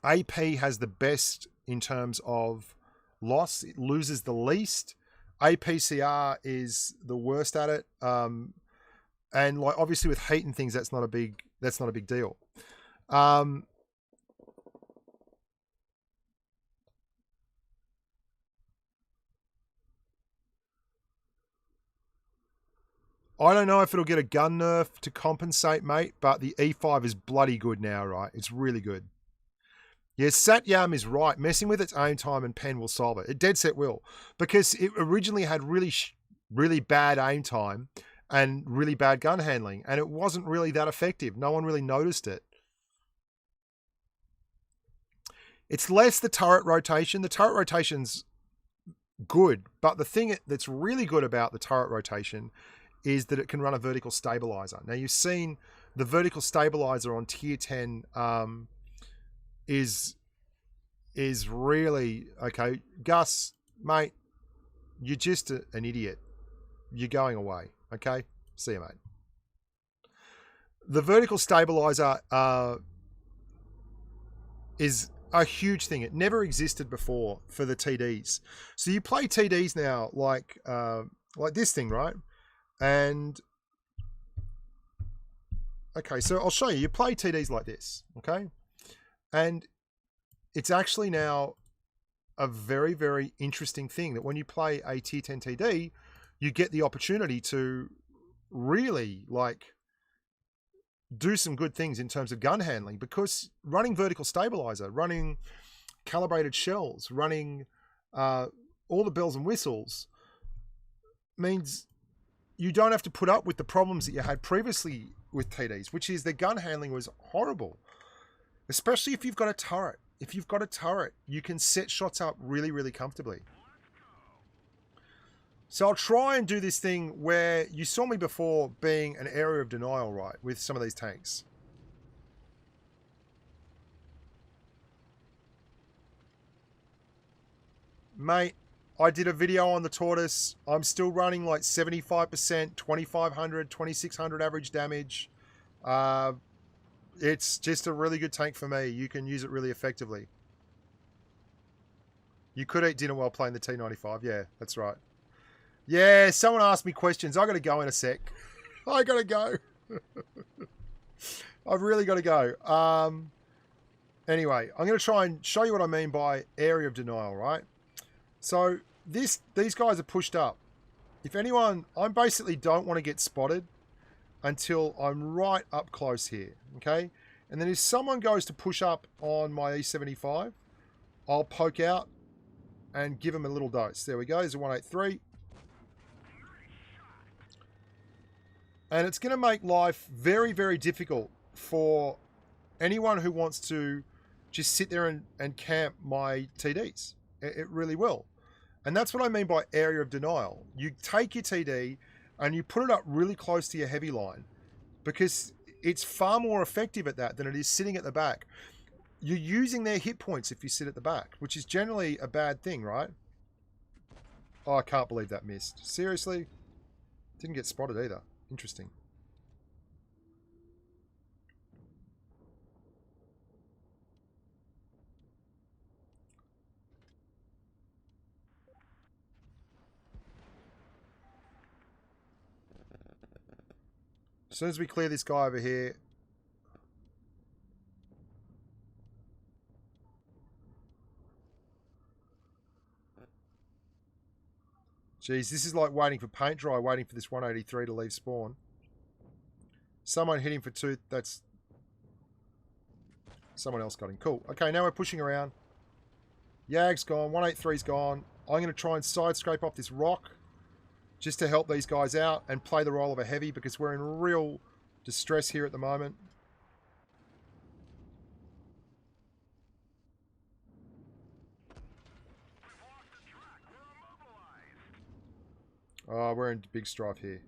Speaker 1: AP has the best in terms of loss. It loses the least. APCR is the worst at it. And like obviously with heat and things, that's not a big deal. I don't know if it'll get a gun nerf to compensate, mate, but the E5 is bloody good now, right? It's really good. Yes, Satyam is right. Messing with its aim time and pen will solve it. It dead set will. Because it originally had really bad aim time and really bad gun handling, and it wasn't really that effective. No one really noticed it. It's less the turret rotation. The turret rotation's good, but the thing that's really good about the turret rotation is that it can run a vertical stabilizer. Now, you've seen the vertical stabilizer on tier 10 is really... Okay, Gus, mate, you're just an idiot. You're going away, okay? See you, mate. The vertical stabilizer is a huge thing. It never existed before for the TDs. So you play TDs now like this thing, right? And okay, so I'll show you. You play TDs like this, okay? And it's actually now a very, very interesting thing that when you play a tier 10 TD, you get the opportunity to really like do some good things in terms of gun handling, because running vertical stabilizer, running calibrated shells, running all the bells and whistles means you don't have to put up with the problems that you had previously with TDs, which is the gun handling was horrible, especially if you've got a turret. If you've got a turret, you can set shots up really, really comfortably. So I'll try and do this thing where you saw me before being an area of denial, right, with some of these tanks. Mate, I did a video on the Tortoise. I'm still running like 75%, 2500, 2600 average damage. It's just a really good tank for me. You can use it really effectively. You could eat dinner while playing the T95. Yeah, that's right. Yeah, someone asked me questions. I got to go in a sec. I got to go. I've really got to go. Anyway, I'm going to try and show you what I mean by area of denial, right? So these guys are pushed up. If anyone, I basically don't want to get spotted until I'm right up close here, okay? And then if someone goes to push up on my E75, I'll poke out and give them a little dose. There we go. There's a 183. And it's going to make life very, very difficult for anyone who wants to just sit there and camp my TDs. It really will. And that's what I mean by area of denial. You take your TD and you put it up really close to your heavy line, because it's far more effective at that than it is sitting at the back. You're using their hit points if you sit at the back, which is generally a bad thing, right? Oh, I can't believe that missed. Seriously? Didn't get spotted either. Interesting. As soon as we clear this guy over here. Jeez, this is like waiting for paint dry, waiting for this 183 to leave spawn. Someone hit him for 2. That's... Someone else got him. Cool. Okay, now we're pushing around. Yag's gone. 183's gone. I'm going to try and side scrape off this rock just to help these guys out and play the role of a heavy because we're in real distress here at the moment. Oh, we're in big strife here.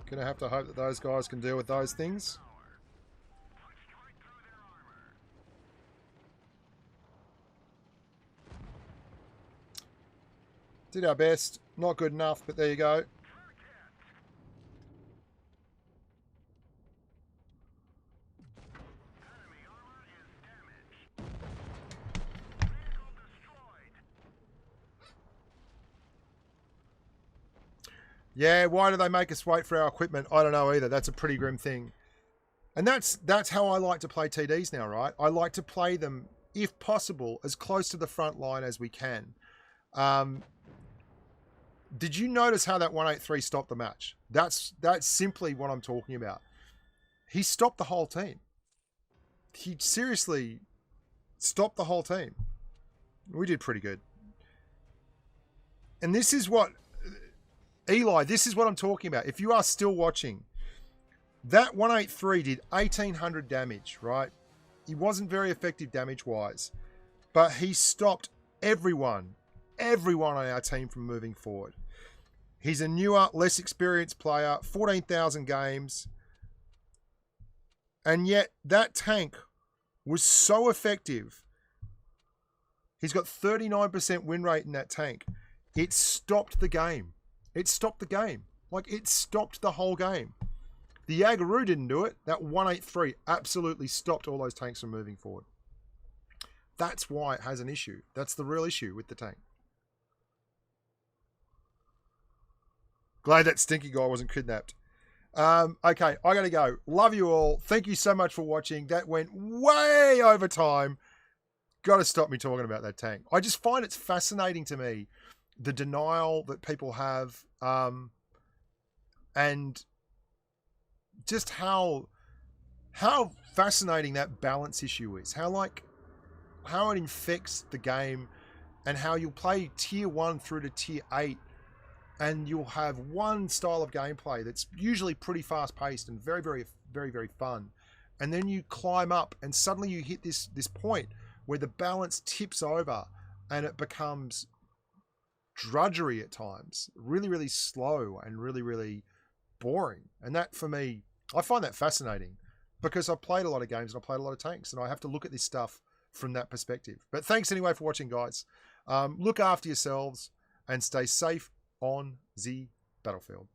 Speaker 1: Gonna have to hope that those guys can deal with those things. Did our best. Not good enough, but there you go. Yeah, why do they make us wait for our equipment? I don't know either. That's a pretty grim thing. And that's how I like to play TDs now, right? I like to play them, if possible, as close to the front line as we can. Did you notice how that 183 stopped the match? That's simply what I'm talking about. He stopped the whole team. He seriously stopped the whole team. We did pretty good. And this is what... Eli, this is what I'm talking about. If you are still watching, that 183 did 1,800 damage, right? He wasn't very effective damage-wise, but he stopped everyone on our team from moving forward. He's a newer, less experienced player, 14,000 games, and yet that tank was so effective. He's got 39% win rate in that tank. It stopped the game. It stopped the game. Like, it stopped the whole game. The Yagaroo didn't do it. That 183 absolutely stopped all those tanks from moving forward. That's why it has an issue. That's the real issue with the tank. Glad that stinky guy wasn't kidnapped. Okay, I gotta go. Love you all. Thank you so much for watching. That went way over time. Gotta stop me talking about that tank. I just find it's fascinating to me, the denial that people have, and just how fascinating that balance issue is. How it infects the game, and how you'll play tier 1 through to tier 8, and you'll have one style of gameplay that's usually pretty fast paced and very, very, very, very fun. And then you climb up and suddenly you hit this point where the balance tips over and it becomes drudgery at times, really, really slow and really, really boring. And that, for me, I find that fascinating because I've played a lot of games and I've played a lot of tanks, and I have to look at this stuff from that perspective. But thanks anyway for watching, guys. Look after yourselves and stay safe on the battlefield.